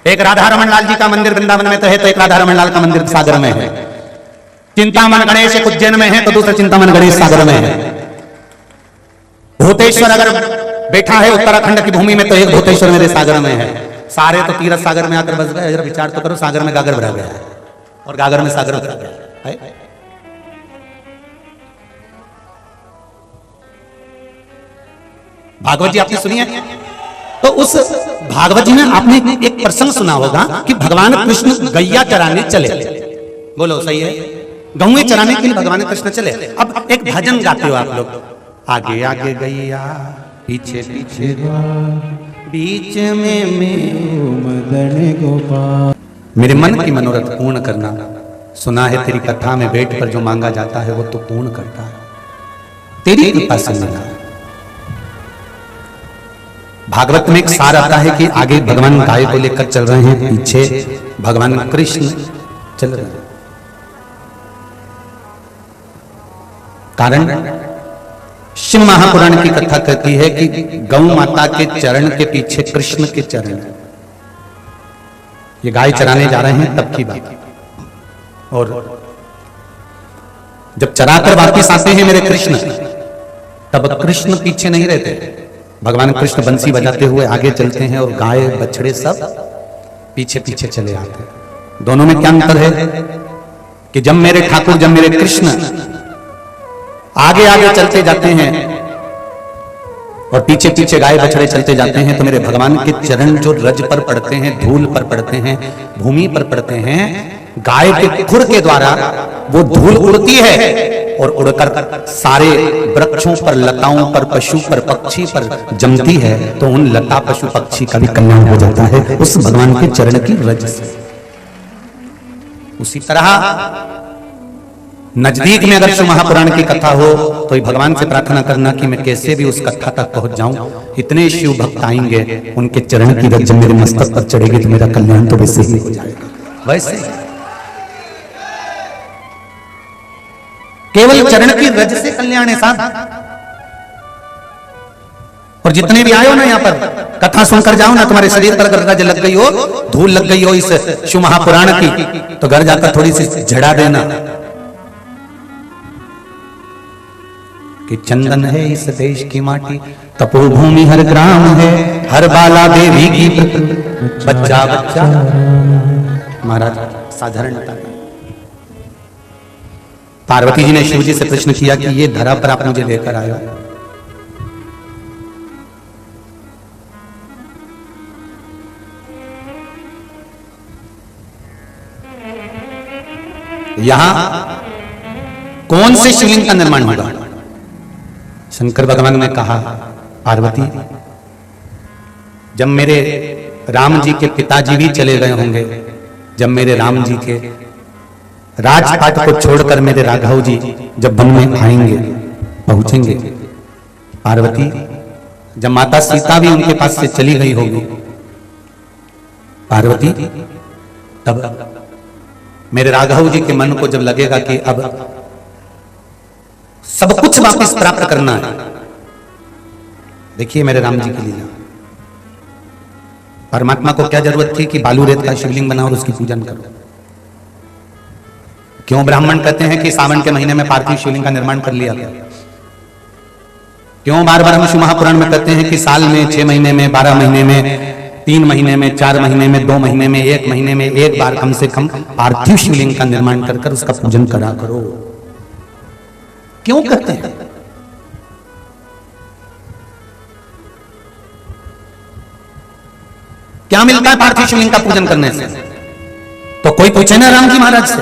एक राधा रमन लाल जी का मंदिर वृंदावन में तो है, तो एक राधा रमन लाल का मंदिर सागर में है। चिंतामन गणेश एक उज्जैन में है तो दूसरा चिंतामन गणेश सागर में है। भूतेश्वर अगर बैठा है उत्तराखंड की भूमि में तो एक भूतेश्वर मेरे सागर में है। सारे तो तीरथ सागर में आकर बस गए। जरा विचार तो करो, सागर में गागर भरा गया है और गागर में सागर भरा गया है। भागवत जी आपने सुनी है? तो उस भागवत जी में आपने एक प्रसंग सुना होगा कि भगवान कृष्ण गैया चराने चले। बोलो सही है, गौएं चराने के लिए भगवान कृष्ण चले। अब एक भजन गाते हो आप लोग, आगे आगे गैया पीछे पीछे बीच में मदन गोपाल। मेरे मन की मनोरथ पूर्ण करना, सुना है तेरी कथा में बैठ कर जो मांगा जाता है वो तो पूर्ण करता है, तेरी कृपा से मिला। भागवत में एक सार आता है कि आगे भगवान गाय को लेकर चल रहे हैं, पीछे भगवान कृष्ण चल रहे हैं। कारण शिव महापुराण की कथा कहती है कि गौ माता के चरण के पीछे कृष्ण के चरण। ये गाय चराने जा रहे हैं तब की बात। और जब चराकर वापस आते हैं मेरे कृष्ण, तब कृष्ण पीछे नहीं रहते। भगवान कृष्ण बंसी बजाते हुए आगे चलते हैं और गाय बछड़े सब पीछे पीछे चले आते हैं। दोनों में क्या अंतर है कि जब मेरे ठाकुर, जब मेरे कृष्ण आगे आगे चलते जाते हैं और पीछे पीछे गाय बछड़े चलते जाते हैं, तो मेरे भगवान के चरण जो रज पर पड़ते हैं, धूल पर पड़ते हैं, भूमि पर पड़ते हैं, गाय के खुर के द्वारा वो धूल उड़ती है और उड़कर सारे वृक्षों पर, लताओं पर, पशु पर, पक्षी पर जमती है, तो उन लता पशु पक्षी का भी कल्याण हो जाता है उस भगवान के चरण की रज से। उसी तरह नजदीक में अगर शिव महापुराण की कथा हो तो भगवान से प्रार्थना करना कि मैं कैसे भी उस कथा तक पहुंच जाऊं। इतने शिव भक्त आएंगे, उनके चरण की रज जब मेरे मस्तक पर चढ़ेगी तो मेरा कल्याण तो वैसे ही हो जाएगा। वैसे केवल चरण की रज से कल्याण है साहब। और जितने भी आए हो ना यहाँ पर कथा सुनकर जाओ ना, तुम्हारे शरीर पर अगर रज लग गई हो, धूल लग गई हो इस शिव महापुराण की, तो घर जाकर थोड़ी सी झड़ा देना कि चंदन है इस देश की माटी, तपोभूमि हर ग्राम है, हर बाला देवी की बच्चा बच्चा। महाराज साधारणता पार्वती जी ने शिव जी से प्रश्न किया कि ये धरा पर आप मुझे लेकर आए हो, यहां कौन से शिवलिंग का निर्माण होगा? शंकर भगवान ने कहा, पार्वती जब मेरे राम जी के पिताजी भी चले गए होंगे, जब मेरे राम जी के राजपाट को छोड़कर मेरे राघव जी जब वन में आएंगे, पहुंचेंगे, पार्वती जब माता सीता भी उनके पास से चली गई होगी, पार्वती तब मेरे राघव जी के मन को जब लगेगा कि अब सब कुछ वापस प्राप्त करना है। देखिए मेरे राम जी की लीला, परमात्मा को क्या जरूरत थी कि बालू रेत का शिवलिंग बनाओ और उसकी पूजन करो? क्यों ब्राह्मण कहते हैं कि सावन के महीने में पार्थिव शिवलिंग का निर्माण कर लिया गया? क्यों बार बार हम शिव महापुराण में कहते हैं कि साल में 6 महीने में, 12 महीने में, 3 महीने में, 4 महीने में, 2 महीने में, 1 महीने में एक बार कम से कम पार्थिव शिवलिंग का निर्माण कर कर उसका पूजन करा करो। क्यों करते हैं? क्या मिलता है पार्थिव शिवलिंग का पूजन करने से? तो कोई पूछे ना राम जी महाराज से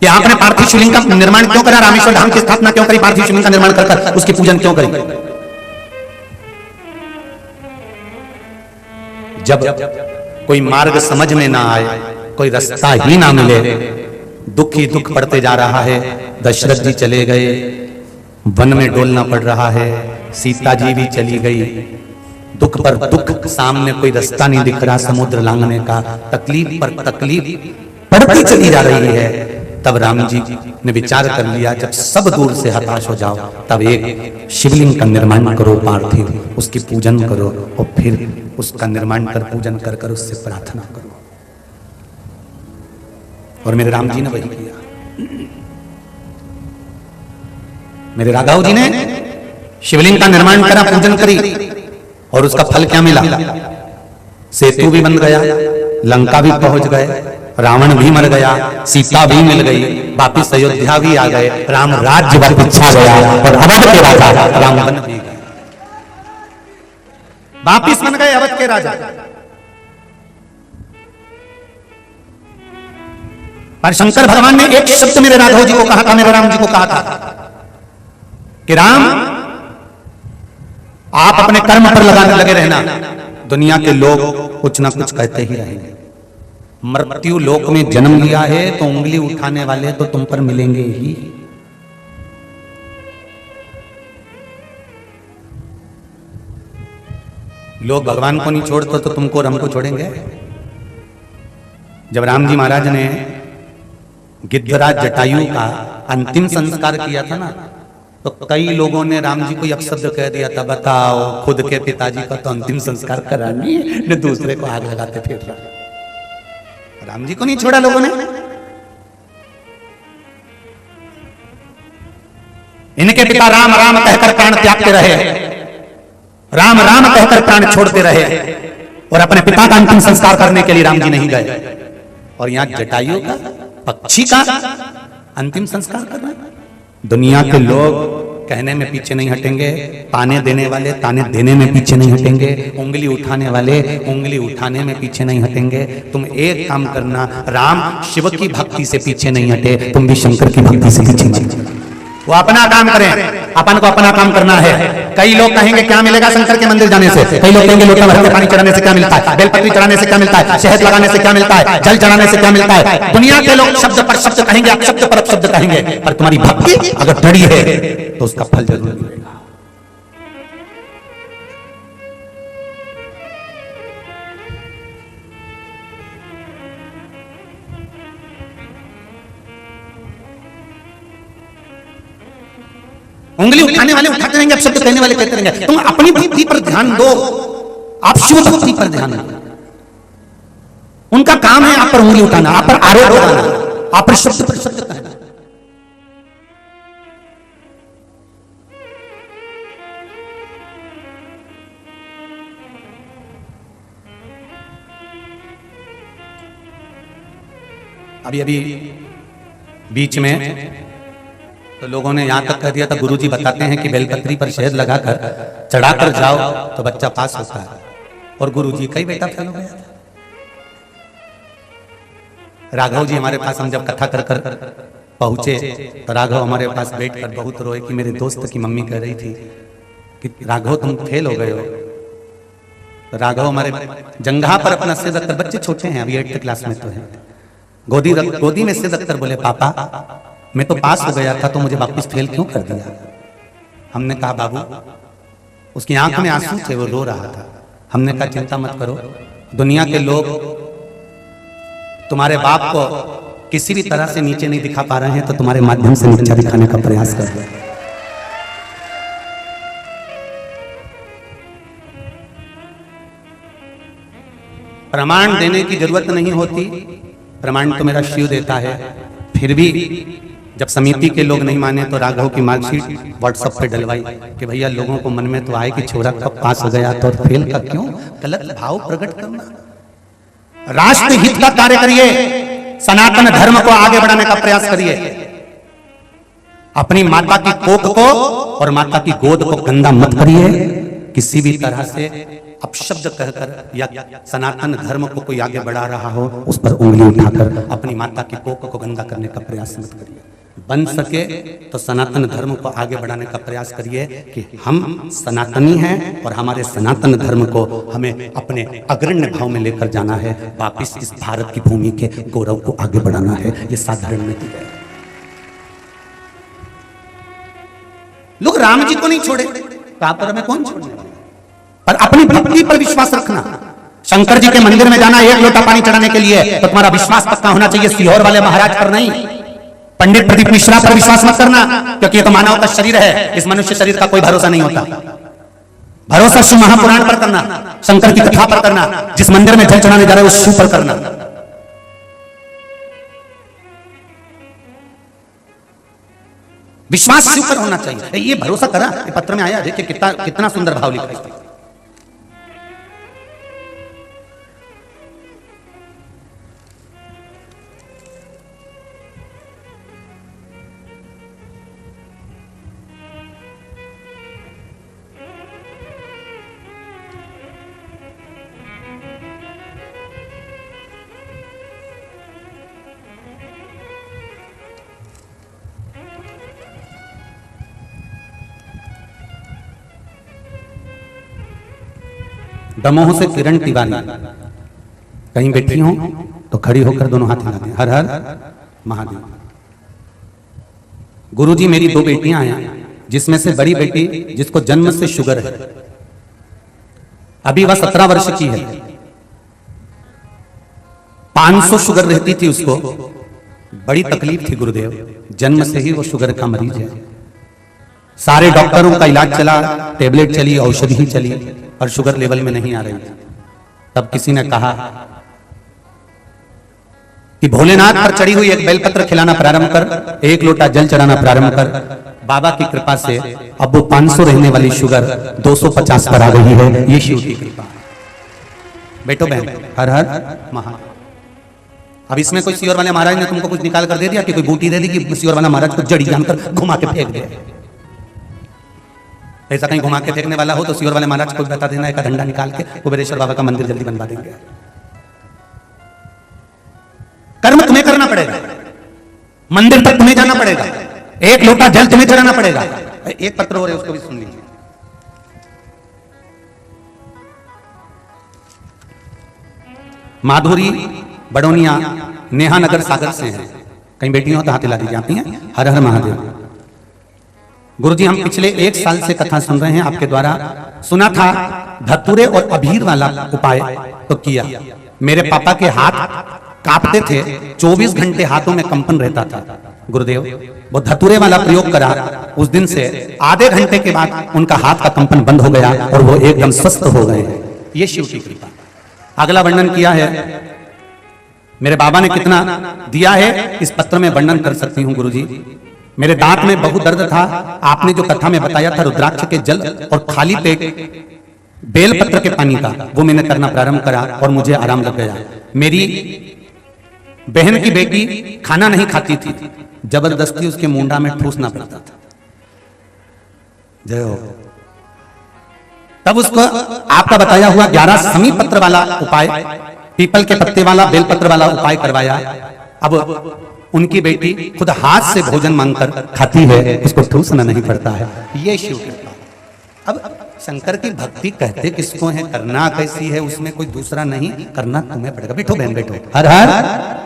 कि आपने पार्थिव शिवलिंग का निर्माण क्यों करा, रामेश्वर धाम की स्थापना क्यों करी, पार्थिव शिवलिंग का निर्माण कर उसकी पूजन क्यों करी? जब कोई मार्ग समझ में ना आए, कोई रास्ता ही ना मिले, दुख ही दुख पड़ते जा रहा है। दशरथ जी चले गए, वन में डोलना पड़ रहा है, सीता जी भी चली गई, दुख पर दुख, सामने कोई रास्ता नहीं दिख रहा समुद्र लांघने का, तकलीफ पर तकलीफ बढ़ती चली जा रही है। तब राम जी ने विचार कर लिया, जब सब दूर से हताश हो जाओ तब एक शिवलिंग का निर्माण करो पार्थिव, उसकी पूजन करो और फिर उसका निर्माण कर पूजन कर कर उससे प्रार्थना करो। और मेरे राम जी ने वही किया। मेरे राघव जी ने शिवलिंग का निर्माण करा, पूजन करी और उसका फल क्या मिला? सेतु भी बन गया, लंका भी पहुंच गए, रावण भी मर गया, सीता भी मिल गई, वापिस अयोध्या भी आ गए, राम राज्य वापिस छा गया और अवध के राजा राम बन भी गए, वापिस बन गए अवध के राजा। पर शंकर भगवान ने एक शब्द मेरे राघव जी को कहा था, मेरे राम जी को कहा था कि राम आप अपने कर्म पर लगाने लगे रहना, दुनिया के लोग कुछ ना कुछ कहते ही रहेंगे। मृत्यु लोक में जन्म लिया है तो उंगली उठाने वाले तो तुम पर मिलेंगे ही। लोग भगवान को नहीं छोड़ते तो तुमको और हमको छोड़ेंगे? जब राम जी महाराज ने गिद्धराज जटायु का अंतिम संस्कार किया था ना, तो कई लोगों ने राम जी को एक शब्द कह दिया था, बताओ खुद के पिताजी का तो अंतिम संस्कार करानी न दूसरे को आग लगाते फिर रहा। राम जी को नहीं छोड़ा लोगों ने। इनके पिता राम राम कहकर प्राण त्यागते रहे, राम राम कहकर प्राण छोड़ते रहे और अपने पिता का अंतिम संस्कार करने के लिए राम जी नहीं गए। और यहां जटायु का, पक्षी का अंतिम संस्कार करना। दुनिया के लोग कहने में पीछे नहीं हटेंगे, ताने देने वाले ताने देने में पीछे नहीं हटेंगे, उंगली उठाने वाले उंगली उठाने में पीछे नहीं हटेंगे। तुम एक काम करना, राम शिव की भक्ति से पीछे नहीं हटे, तुम भी शंकर की भक्ति से पीछे नहीं हटे। वो अपना काम करें, अपन को अपना काम करना है। कई लोग कहेंगे क्या मिलेगा शंकर के मंदिर जाने से, कई लोग कहेंगे लोटा भर के पानी चढ़ाने से क्या मिलता है, बेलपत्री चढ़ाने से क्या मिलता है, शहद लगाने से क्या मिलता है, जल चढ़ाने से क्या मिलता है। दुनिया के लोग शब्द पर शब्द कहेंगे, अपशब्द पर अपशब्द कहेंगे, पर तुम्हारी भक्ति अगर दृढ़ है तो उसका फल जरूर मिलेगा। उंगली उठाने वाले उठाते रहेंगे, अपशब्द कहने वाले कहते रहेंगे। तुम अपनी भक्ति पर ध्यान दो, आप शिव भक्ति पर ध्यान दो। उनका काम है आप पर उंगली उठाना, आप पर आरोप लगाना, आप पर शब्द कहना। अभी अभी बीच में तो लोगों ने यहां तक कह दिया था, गुरुजी बताते हैं कि बेलपत्री पर शहद लगाकर चढ़ाकर जाओ तो बच्चा पास होता है। और गुरुजी कई बेटा फेल हो गया। राघव जी हमारे पास, हम जब कथा कर कर पहुंचे तो राघव हमारे पास बैठकर बहुत रोए कि मेरे दोस्त की मम्मी कह रही थी कि राघव तुम फेल हो गए हो। तो राघव हमारे जंघा पर अपना सिर रखकर, बच्चे छोटे हैं अभी 8th क्लास में तो है, गोदी में सिर रखकर बोले पापा मैं तो पास हो गया था तो मुझे वापस फेल क्यों कर दिया। हमने कहा बाबू, उसकी आंख में आंसू थे, वो रो रहा था। हमने कहा चिंता मत करो, दुनिया के लोग तुम्हारे बाप को किसी भी तरह से नीचे नहीं दिखा पा रहे हैं तो तुम्हारे माध्यम से नीचा दिखाने का प्रयास कर रहे हैं। प्रमाण देने की जरूरत नहीं होती, प्रमाण तो मेरा शिव देता है। फिर भी जब समिति के लोग नहीं माने तो राघव की मार्कशीट व्हाट्सएप पे डलवाई कि भैया लोगों को मन में तो आए कि छोरा कब पास हो गया तो फेल का क्यों गलत भाव प्रकट करना। राष्ट्र हित का कार्य करिए, सनातन धर्म को आगे बढ़ाने का प्रयास करिए। अपनी माता की कोख को और माता की गोद को गंदा मत करिए। किसी भी तरह से अपशब्द कहकर या सनातन धर्म को कोई आगे बढ़ा रहा हो उस पर उंगली उठाकर अपनी माता की कोख को गंदा करने का प्रयास मत करिए। बन सके तो सनातन धर्म को आगे बढ़ाने का प्रयास करिए कि हम सनातनी हैं और हमारे सनातन धर्म को हमें अपने अग्रण्य भाव में लेकर जाना है। वापिस इस भारत की भूमि के गौरव को आगे बढ़ाना है। ये साधारण नीति है। लोग राम जी को नहीं छोड़े, पर में कौन छोड़ने वाला? पर अपनी भक्ति पर विश्वास रखना। शंकर जी के मंदिर में जाना एक लोटा पानी चढ़ाने के लिए तो तुम्हारा विश्वास पक्का होना चाहिए, सीहोर वाले महाराज पर नहीं। पंडित प्रदीप मिश्रा पर विश्वास मत करना, क्योंकि ये तो मानव का शरीर है। इस मनुष्य शरीर का कोई भरोसा नहीं होता। भरोसा शिव महापुराण पर करना, शंकर की कथा पर करना, जिस मंदिर में जल चढ़ाने जा रहे हो उस शिव पर करना। विश्वास शिव पर होना चाहिए। ये भरोसा करा। ये पत्र में आया, देखिए कितना सुंदर भाव लिखा है। दमोह से किरण तिवारी कहीं बैठी हो तो खड़ी होकर दोनों हाथ हिला दें। हर हर महादेव। गुरुजी मेरी 2 बेटियां हैं, जिसमें से बड़ी बेटी जिसको जन्म से शुगर है, अभी वह 17 वर्ष की है। 500 शुगर रहती थी उसको, बड़ी तकलीफ थी गुरुदेव। जन्म से ही वो शुगर का मरीज है। सारे डॉक्टरों का इलाज चला, टेबलेट चली, औषधि चली, और शुगर लेवल में नहीं आ रही थी। तब किसी ने कहा कि भोलेनाथ पर चढ़ी हुई एक बेलपत्र खिलाना प्रारंभ कर, एक लोटा जल चढ़ाना प्रारंभ कर। बाबा की कृपा से अब वो 500 रहने वाली शुगर 250 पर आ गई है। ये शिव की कृपा। बेटो बहन, हर हर महा। अब इसमें कोई सीहोर वाले महाराज ने तुमको कुछ निकाल कर दे दिया कि कोई बूटी दे दी कि सीहोर वाला महाराज को जड़ी जानकर घुमा के फेंक दे। ऐसा कहीं घुमा के फेंकने वाला हो तो सीहोर वाले महाराज को बता देना, एक डंडा निकाल के कुबेरेश्वर बाबा का मंदिर जल्दी बनवा देंगे। कर्म तुम्हें करना पड़ेगा, मंदिर तक तुम्हें जाना पड़ेगा, एक लोटा जल तुम्हें चढ़ाना पड़ेगा। एक पत्र हो रहे उसको भी सुन लीजिए। माधुरी बड़ोनिया नेहा नगर सागर से है। कहीं बेटी हो तो हाथ हिला दीजिए। आती हैं? हर हर महादेव। गुरुजी हम पिछले 1 साल से कथा सुन रहे हैं आपके द्वारा। सुना था धतूरे और अबीर वाला उपाय तो किया। मेरे पापा के हाथ कांपते थे, 24 घंटे हाथों में कंपन रहता था। गुरुदेव वो धतूरे वाला प्रयोग करा, उस दिन से आधे घंटे के बाद उनका हाथ का कंपन बंद हो गया और वो एकदम स्वस्थ हो गए। ये शिव की कृपा। अगला वर्णन किया है मेरे बाबा ने, कितना दिया है इस पत्र में वर्णन कर सकती हूँ गुरुजी। मेरे दांत में बहुत दर्द था। आपने जो कथा में बताया था रुद्राक्ष के जल और खाली पेट बेलपत्र के पानी का, वो मैंने करना प्रारंभ करा और मुझे आराम लग गया। मेरी बहन की बेटी खाना नहीं खाती थी, जबरदस्ती उसके मुंडा में ठूसना पड़ता था। जय हो। तब उसको आपका बताया हुआ 11 समी पत्र वाला उपाय, पीपल के पत्ते वाला, बेलपत्र वाला उपाय करवाया। अब उनकी बेटी खुद हाथ से भोजन मांगकर खाती है, उसको ठूसना नहीं पड़ता है। ये शिव कृपा। अब शंकर की भक्ति कहते किसको है, करना कैसी है, उसमें कोई दूसरा नहीं, करना तुम्हें पड़ेगा। बैठो बहन बैठो। हर हर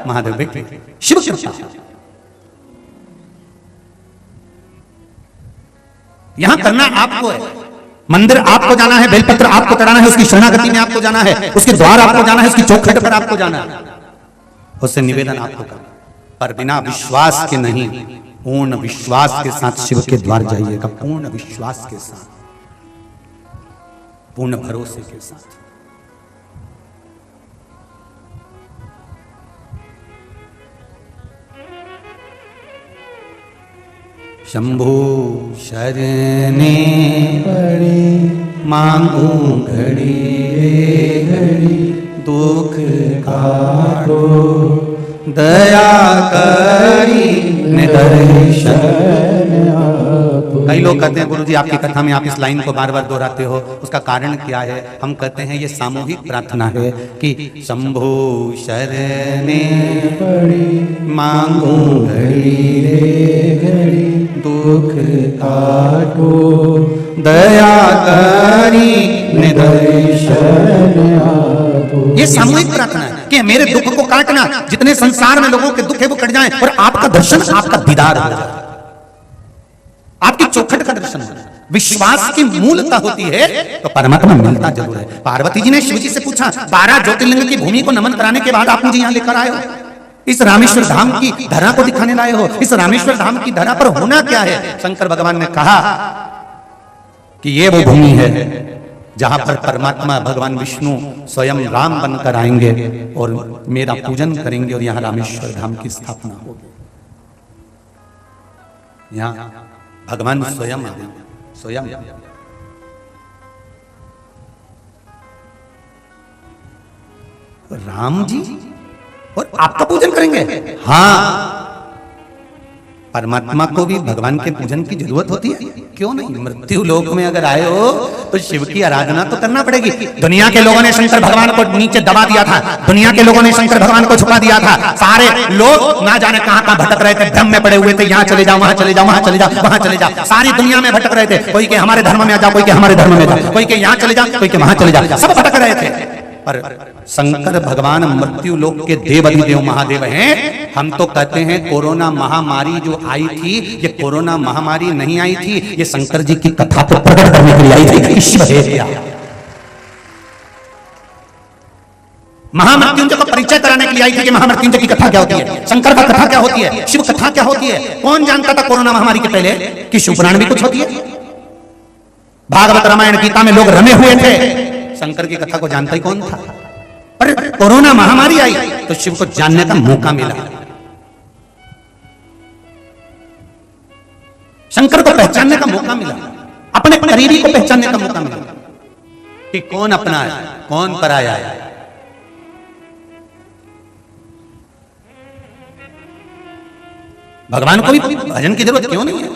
महादेव। बैठो। शिव कृपा। यहां करना आपको है। मंदिर आपको जाना है, बेलपत्र आपको चढ़ाना है, उसकी शरणागति में आपको जाना है, उसके द्वार आपको जाना है, उसकी चौखट पर आपको जाना है, उससे निवेदन आपको करना। पर बिना विश्वास के नहीं, पूर्ण विश्वास के साथ शिव के द्वार जाइएगा। पूर्ण विश्वास के साथ, पूर्ण भरोसे के साथ। शंभु शरणे पड़े मांगू घड़ी रे घड़ी दुख काटो दया करी निदर्शन। कई लोग कहते हैं गुरुजी आपकी कथा में आप इस लाइन को बार बार दोहराते हो, उसका कारण क्या है? हम कहते हैं ये सामूहिक प्रार्थना है कि शंभु शरणे पड़ी मांगू घड़ी रे घड़ी दुख काटो दया करी निदर्शन। ये सामूहिक प्रार्थना है कि मेरे दुख को काटना, जितने संसार में लोगों के दुख है वो कट जाएं और आपका दर्शन, आपका दीदार हो जाए, आपकी चौखट का दर्शन हो जाए। विश्वास की मूलता होती है तो परमात्मा मिलता जरूर है। पार्वती जी ने शिव जी से पूछा, 12 ज्योतिर्लिंग की भूमि को नमन कराने के बाद आप मुझे यहां लेकर आए हो, इस रामेश्वर धाम की धरा को दिखाने लाए हो, इस रामेश्वर धाम की धरा पर होना क्या है? शंकर भगवान ने कहा कि ये वो भूमि है जहां पर परमात्मा भगवान विष्णु स्वयं राम बनकर आएंगे और मेरा पूजन करेंगे और यहां रामेश्वर धाम की स्थापना होगी। यहां भगवान स्वयं स्वयं राम जी और आपका पूजन करेंगे। हाँ, परमात्मा को भी भगवान के पूजन की जरूरत होती है, क्यों नहीं? मृत्यु लोक में अगर आए हो तो शिव की आराधना तो करना पड़ेगी। दुनिया के लोगों ने शंकर भगवान को नीचे दबा दिया था, दुनिया के लोगों ने शंकर भगवान को झुका दिया था। सारे लोग ना जाने कहां कहां भटक रहे थे, भ्रम में पड़े हुए थे, यहाँ चले जाओ, वहां चले जाओ, वहां चले जाओ, वहां चले जाओ। सारी दुनिया में भटक रहे थे, कोई के हमारे धर्म में आ जाओ, कोई के हमारे धर्म में जाओ, कोई के यहाँ चले जाओ, कोई के वहां चले जाओ, सब भटक रहे थे। पर शंकर भगवान मृत्यु लोक के देवाधिदेव महादेव हैं। हम तो कहते हैं कोरोना महामारी जो आई थी, ये कोरोना महामारी नहीं आई थी, ये शंकर जी की कथा को प्रकट करने के लिए आई थी। ईश्वर है क्या? महामृत्युंजय को परिचय कराने के लिए आई थी कि महामृत्युंजय की कथा क्या होती है, शंकर का कथा क्या होती है, शिव कथा क्या होती है। कौन जानता था कोरोना महामारी के पहले कि शिवपुराण भी कुछ होती है? भागवत रामायण गीता में लोग रमे हुए थे, शंकर की कथा को जानता ही कौन था? पर कोरोना महामारी आई तो शिव को जानने का मौका मिला, शंकर को पहचानने का मौका मिला, अपने करीबी को पहचानने का मौका मिला कि कौन अपना है, कौन पराया है। भगवान को भी भजन की जरूरत क्यों नहीं है?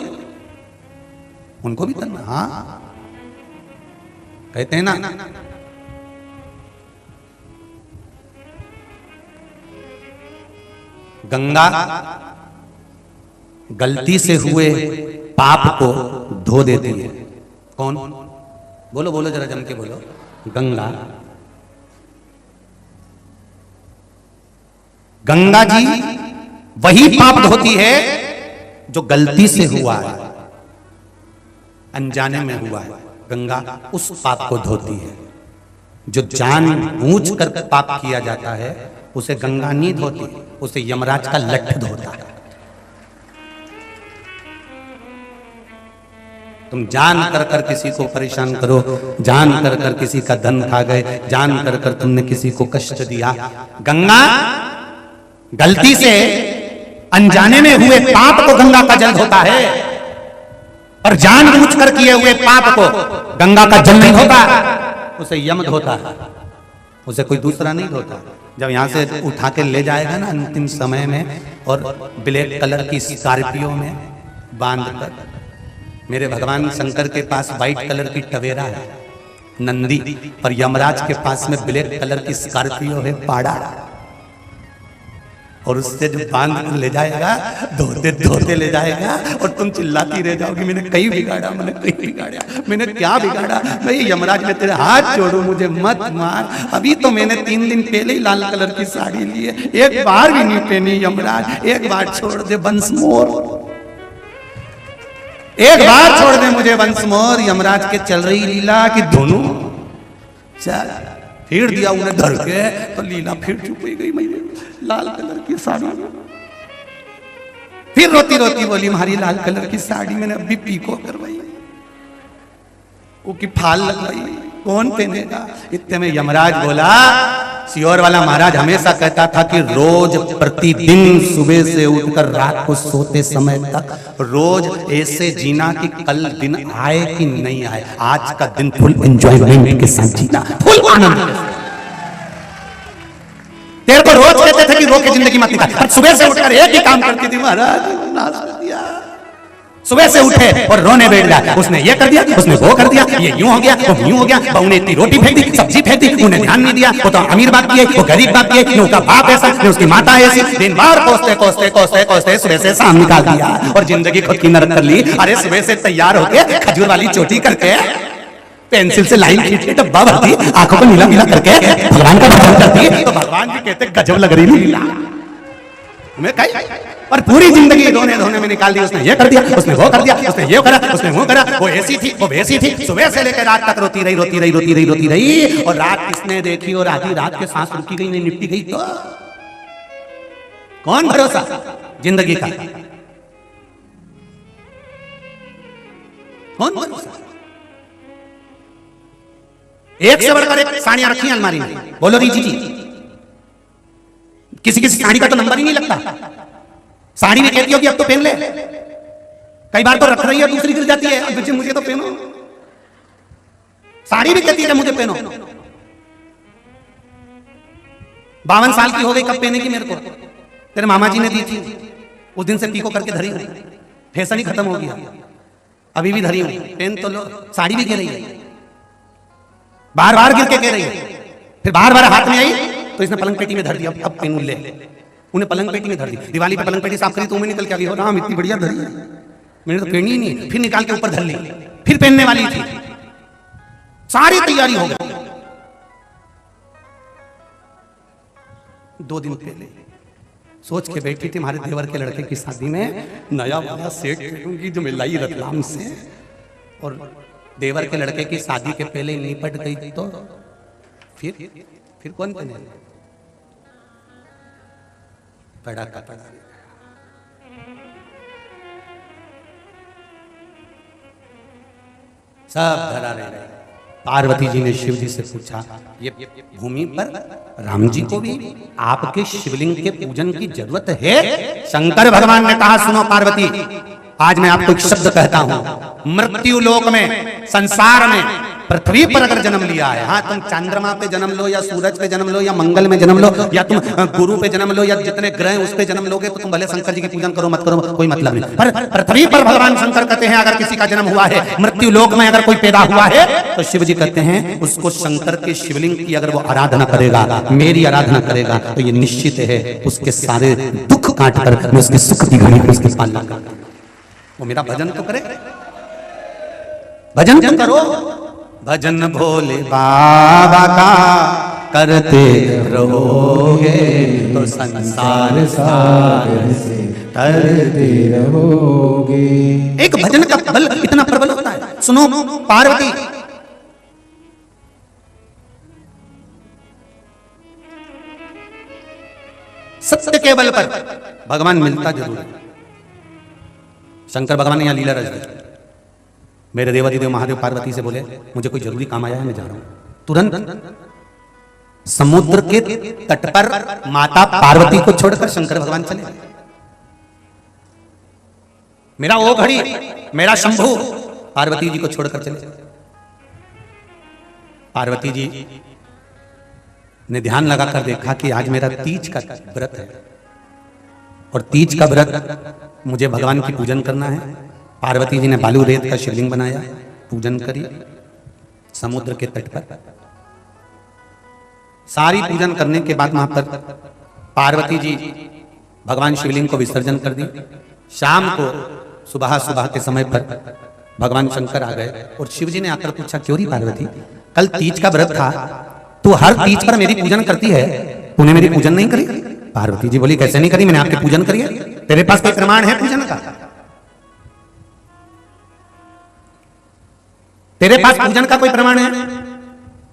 उनको भी करना। हाँ, कहते हैं ना, गंगा गलती से हुए पाप को धो देती है। कौन? बोलो बोलो जरा जम के बोलो। गंगा, गंगा जी वही पाप धोती है जो गलती से हुआ है, अनजाने में हुआ है। गंगा उस पाप को धोती है। जो जानबूझ कर पाप किया जाता है उसे गंगा नहीं धोती, उसे यमराज का लठ धोता है। तुम जान कर कर किसी को परेशान करो, जान कर कर किसी का धन खा गए, जान कर कर तुमने किसी को कष्ट दिया, गंगा गलती से अनजाने में हुए पाप को गंगा का जल धोता है, और जानबूझ कर किए हुए पाप को गंगा का जल नहीं धोता, उसे यम धोता है, उसे कोई दूसरा नहीं धोता। जब यहां से उठा के ले जाएगा ना अंतिम समय में, और ब्लैक कलर की स्कॉर्पियो में बांध कर, मेरे भगवान शंकर के पास व्हाइट कलर की टवेरा है नंदी, पर यमराज के पास में ब्लैक कलर की स्कॉर्पियो है पाड़ा, और उससे जो बांध कर ले जाएगा, धोते धोते ले जाएगा, और तुम चिल्लाती रह जाओगी मैंने कहीं बिगाड़ा, मैंने कहीं बिगाड़ा, मैंने क्या बिगाड़ा। मैं यमराज में तेरे हाथ जोड़ू, मुझे मत मार, अभी तो मैंने 3 दिन पहले ही लाल कलर की साड़ी ली है, एक बार भी नहीं पहनी यमराज, एक बार छोड़ दे वंस मोर, एक बार छोड़ दे मुझे वंस मोर। यमराज के चल रही लीला कि दोनों चल, फिर दिया उन्हें धर के तो लीला फिर चुप हो गई, मैंने लाल कलर की साड़ी, फिर रोती रोती बोली हमारी लाल कलर की साड़ी मैंने अभी पीको करवाई, वो की फाल लगवाई, कौन पहनेगा। इतने में यमराज बोला सियोर वाला महाराज हमेशा कहता था कि रोज प्रतिदिन सुबह से उठकर रात को सोते समय तक रोज ऐसे जीना कि कल दिन आए कि नहीं आए, आज का दिन फुल एंजॉयमेंट के साथ जीना, फुल आनंद के साथ। तेरे को रोज कहते थे कि रो के जिंदगी मत निकाल, पर सुबह से उठकर एक ही काम करती थी महाराज। सुबह से उठे और रोने बैठ गया, उसने ये कर दिया, उसने वो कर दिया, ये यूं हो गया, वो यूं हो गया, बहू ने इतनी रोटी फेंक दी, सब्जी फेंक दी, उन्हें ध्यान नहीं दिया, वो तो अमीर बात किए, वो गरीब बात किए, उसका बाप ऐसा, उसकी माता ऐसी, दिन भर कोसते कोसते कोसते कोसते सुबह से शाम निकाल दिया और जिंदगी खुद की नरक कर ली। अरे सुबह से तैयार होके खजूर वाली चोटी करके पेंसिल से लाइन खींच के डब्बा भरती, आंखों को नीला नीला करके भगवान का भजन करती, तो भगवान जी कहते गजब लग रही लीला। और पूरी जिंदगी रोने धोने में निकाल दी, उसने ये कर दिया, उसने वो कर दिया, उसने ये करा, उसने वो करा, वो ऐसी थी, वो वैसी थी, सुबह से लेकर रात तक रोती रही रोती रही रोती रही रोती रही। और रात किसने देखी और आधी रात के सांस रुकी गई नहीं निपटी गई, तो कौन भरोसा जिंदगी का, कौन भरोसा। एक से बढ़कर एक साड़ियां रखी अलमारी में, बोलो रीजी जी, किसी किसी साड़ी का तो नंबर ही नहीं लगता। साड़ी में कहती हो कि अब तो पहन ले, कई बार तो रख रही है दूसरी गिर जाती है, अब मुझे तो पहनो। साड़ी भी कहती है मुझे पहनो। 52 साल की हो गई, कब पहनेगी मेरे को? तेरे मामा जी ने दी थी, उस दिन से पीको करके धरी हूं, फैशन ही खत्म हो गया, अभी भी धरी हूं, पहन तो लो। साड़ी भी कह रही है, बार बार गिर के कह रही है, फिर बार बार हाथ में आई तो इसने पलंग पेटी में धर दिया, अब पहनू ले, उन्हें पलंग पेटी में धर दी। दिवाली पे पलंग पेटी साफ करी तो उन्हें निकल के आ गई, हो राम इतनी बढ़िया धरी है, मैंने तो पहनी ही नहीं, फिर निकाल के ऊपर धर ली, फिर पहनने वाली थी, सारी तैयारी हो गई। 2 दिन पहले सोच के बैठी थी हमारे देवर के लड़के की शादी में नया वाला सेट पहनूंगी जो मैं लाई रतलाम से, और देवर के लड़के की शादी के पहले निपट गई, तो फिर कौन पहने? पड़ा का पड़ा। सब धरा रहे। पार्वती जी ने शिव जी से पूछा, ये भूमि पर राम जी को भी आपके शिवलिंग के पूजन की जरूरत है? शंकर भगवान ने कहा, सुनो पार्वती, आज मैं आपको एक शब्द कहता हूं, मृत्यु लोक में, संसार में, पृथ्वी पर अगर जन्म लिया है, हाँ तुम चंद्रमा पे जन्म लो या सूरज पे जन्म लो या मंगल में जन्म लो या तुम गुरु पे जन्म लो या जितने ग्रह उस पे जन्म लोगे, तो तुम भले शंकर जी की पूजन करो मत करो कोई मतलब नहीं, पर पृथ्वी पर भगवान शंकर कहते हैं अगर किसी का जन्म हुआ है, मृत्यु लोक में अगर कोई पैदा हुआ है, तो शिव जी कहते हैं उसको शंकर के शिवलिंग की अगर वो आराधना करेगा, मेरी आराधना करेगा, तो ये निश्चित है उसके सारे दुख काट कर मैं उसके सुख की घड़ी को उसके पालना करूंगा। वो मेरा भजन तो करे, भजन तो करो, भजन भोले बाबा का करते रहोगे तो संसार सागर से तरते रहोगे। एक भजन का बल इतना प्रबल होता है। सुनो पार्वती, सत्य के बल पर भगवान मिलता जरूर है। शंकर भगवान ने यहां लीला रच दी। मेरे देवाधिदेव महादेव पार्वती से बोले, मुझे कोई जरूरी काम आया है, मैं जा रहा हूं। तुरंत समुद्र के तट पर माता पार्वती को छोड़कर शंकर भगवान चले। मेरा वो घड़ी, मेरा शंभू पार्वती जी को छोड़कर चले। पार्वती जी ने ध्यान लगाकर देखा कि आज मेरा तीज का व्रत है और तीज का व्रत मुझे भगवान की पूजन करना है। पार्वती जी ने बालू रेत का शिवलिंग बनाया, पूजन करी समुद्र के तट पर। सारी पूजन करने के बाद वहां पर पार्वती जी भगवान शिवलिंग को विसर्जन कर दी। शाम को सुबह सुबह के समय पर भगवान शंकर आ गए और शिव जी ने आकर पूछा, क्यों री पार्वती, कल तीज का व्रत था, तू हर तीज पर मेरी पूजन करती है, तूने मेरी पूजन नहीं करी? पार्वती जी बोली, कैसे नहीं करी, मैंने आपकी पूजन करी है। तेरे पास कोई प्रमाण है पूजन का? तेरे पास पूजन का कोई प्रमाण है?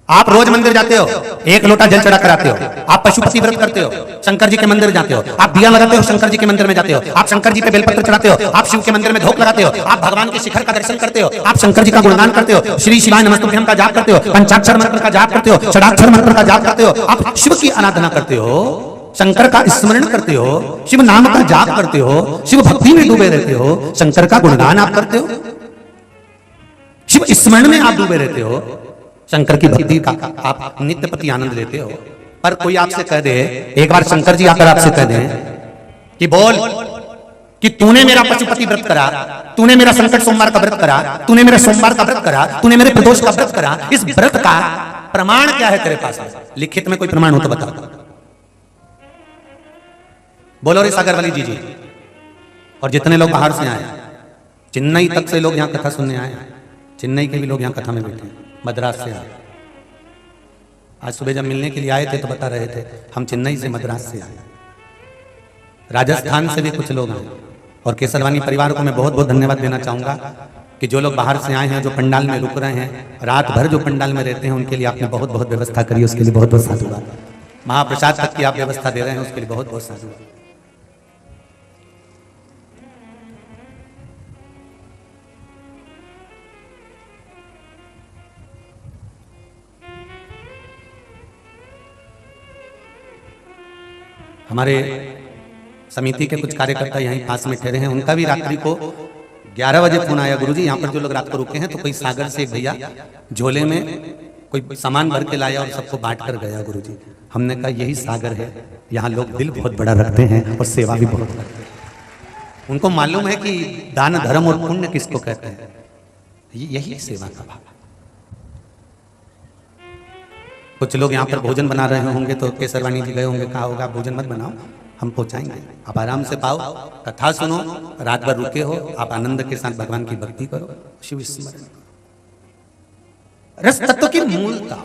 आप रोज मंदिर जाते हो, एक लोटा जल चढ़ा कर आते हो, आप पशुपति व्रत करते हो, शंकर जी के मंदिर जाते हो, आप दिया लगाते हो, शंकर जी के मंदिर में जाते हो, आप शंकर जी पे बेलपत्र चढ़ाते हो, आप शिव के मंदिर में धूप लगाते हो, आप भगवान के शिखर का दर्शन करते हो, आप शंकर जी का गुणगान करते हो, श्री शिवाय नमस्तुभ्यम का जाप करते हो, पंचाक्षर मंत्र का जाप करते हो, षडाक्षर मंत्र का जाप करते हो, आप शिव की आराधना करते हो, शंकर का स्मरण करते हो, शिव नाम का जाप करते हो, शिव भक्ति में डूबे रहते हो, शंकर का गुणगान आप करते हो, शिव स्मरण में आप डूबे रहते हो, शंकर की भक्ति का आप नित्य प्रति आनंद लेते हो। पर कोई आपसे कह दे, एक बार शंकर जी आकर आपसे कह दें कि बोल कि तूने मेरा पशुपति व्रत करा, तूने मेरा संकट सोमवार का व्रत करा, तूने मेरा सोमवार का व्रत करा, तूने मेरे प्रदोष का व्रत करा, इस व्रत का प्रमाण क्या है तेरे पास? लिखित में कोई प्रमाण हो तो बता। बोलो रे सागर वाली जी। और जितने लोग बाहर से आए, चेन्नई तक से लोग यहाँ कथा सुनने आए, चेन्नई के भी लोग यहाँ कथा में बैठे, मद्रास से आए। आज सुबह जब मिलने के लिए आए थे तो बता रहे थे हम चेन्नई से मद्रास से आए, राजस्थान से भी कुछ लोग आए। और केसरवानी परिवार को मैं बहुत बहुत धन्यवाद देना चाहूंगा कि जो लोग बाहर से आए हैं, जो पंडाल में रुक रहे हैं, रात भर जो पंडाल में रहते हैं, उनके लिए आपने बहुत बहुत व्यवस्था करी, उसके लिए बहुत बहुत साधुवाद। महाप्रसाद तक की आप व्यवस्था दे रहे हैं, उसके लिए बहुत बहुत साधुवाद। हमारे समिति के कुछ कार्यकर्ता यहीं पास में ठहरे हैं, उनका भी रात्रि को 11 बजे फोन आया, गुरुजी यहाँ पर जो लोग रात को रुके हैं तो कोई सागर से एक भैया झोले में कोई सामान भर के लाया और सबको बांट कर गया गुरुजी। हमने कहा यही सागर है, यहाँ लोग दिल बहुत बड़ा रखते हैं और सेवा भी बहुत करते हैं। उनको मालूम है कि दान धर्म और पुण्य किसको कहते हैं, यही सेवा का भाव। कुछ लोग यहाँ पर भोजन बना रहे होंगे तो केसरवानी जी गए होंगे, कहा होगा भोजन मत बनाओ, हम पहुंचाएंगे, आप आराम से पाओ, कथा सुनो, रात भर रुके हो, आप आनंद के साथ भगवान की भक्ति करो, शिव स्मरण, रस तत्व की मूलता।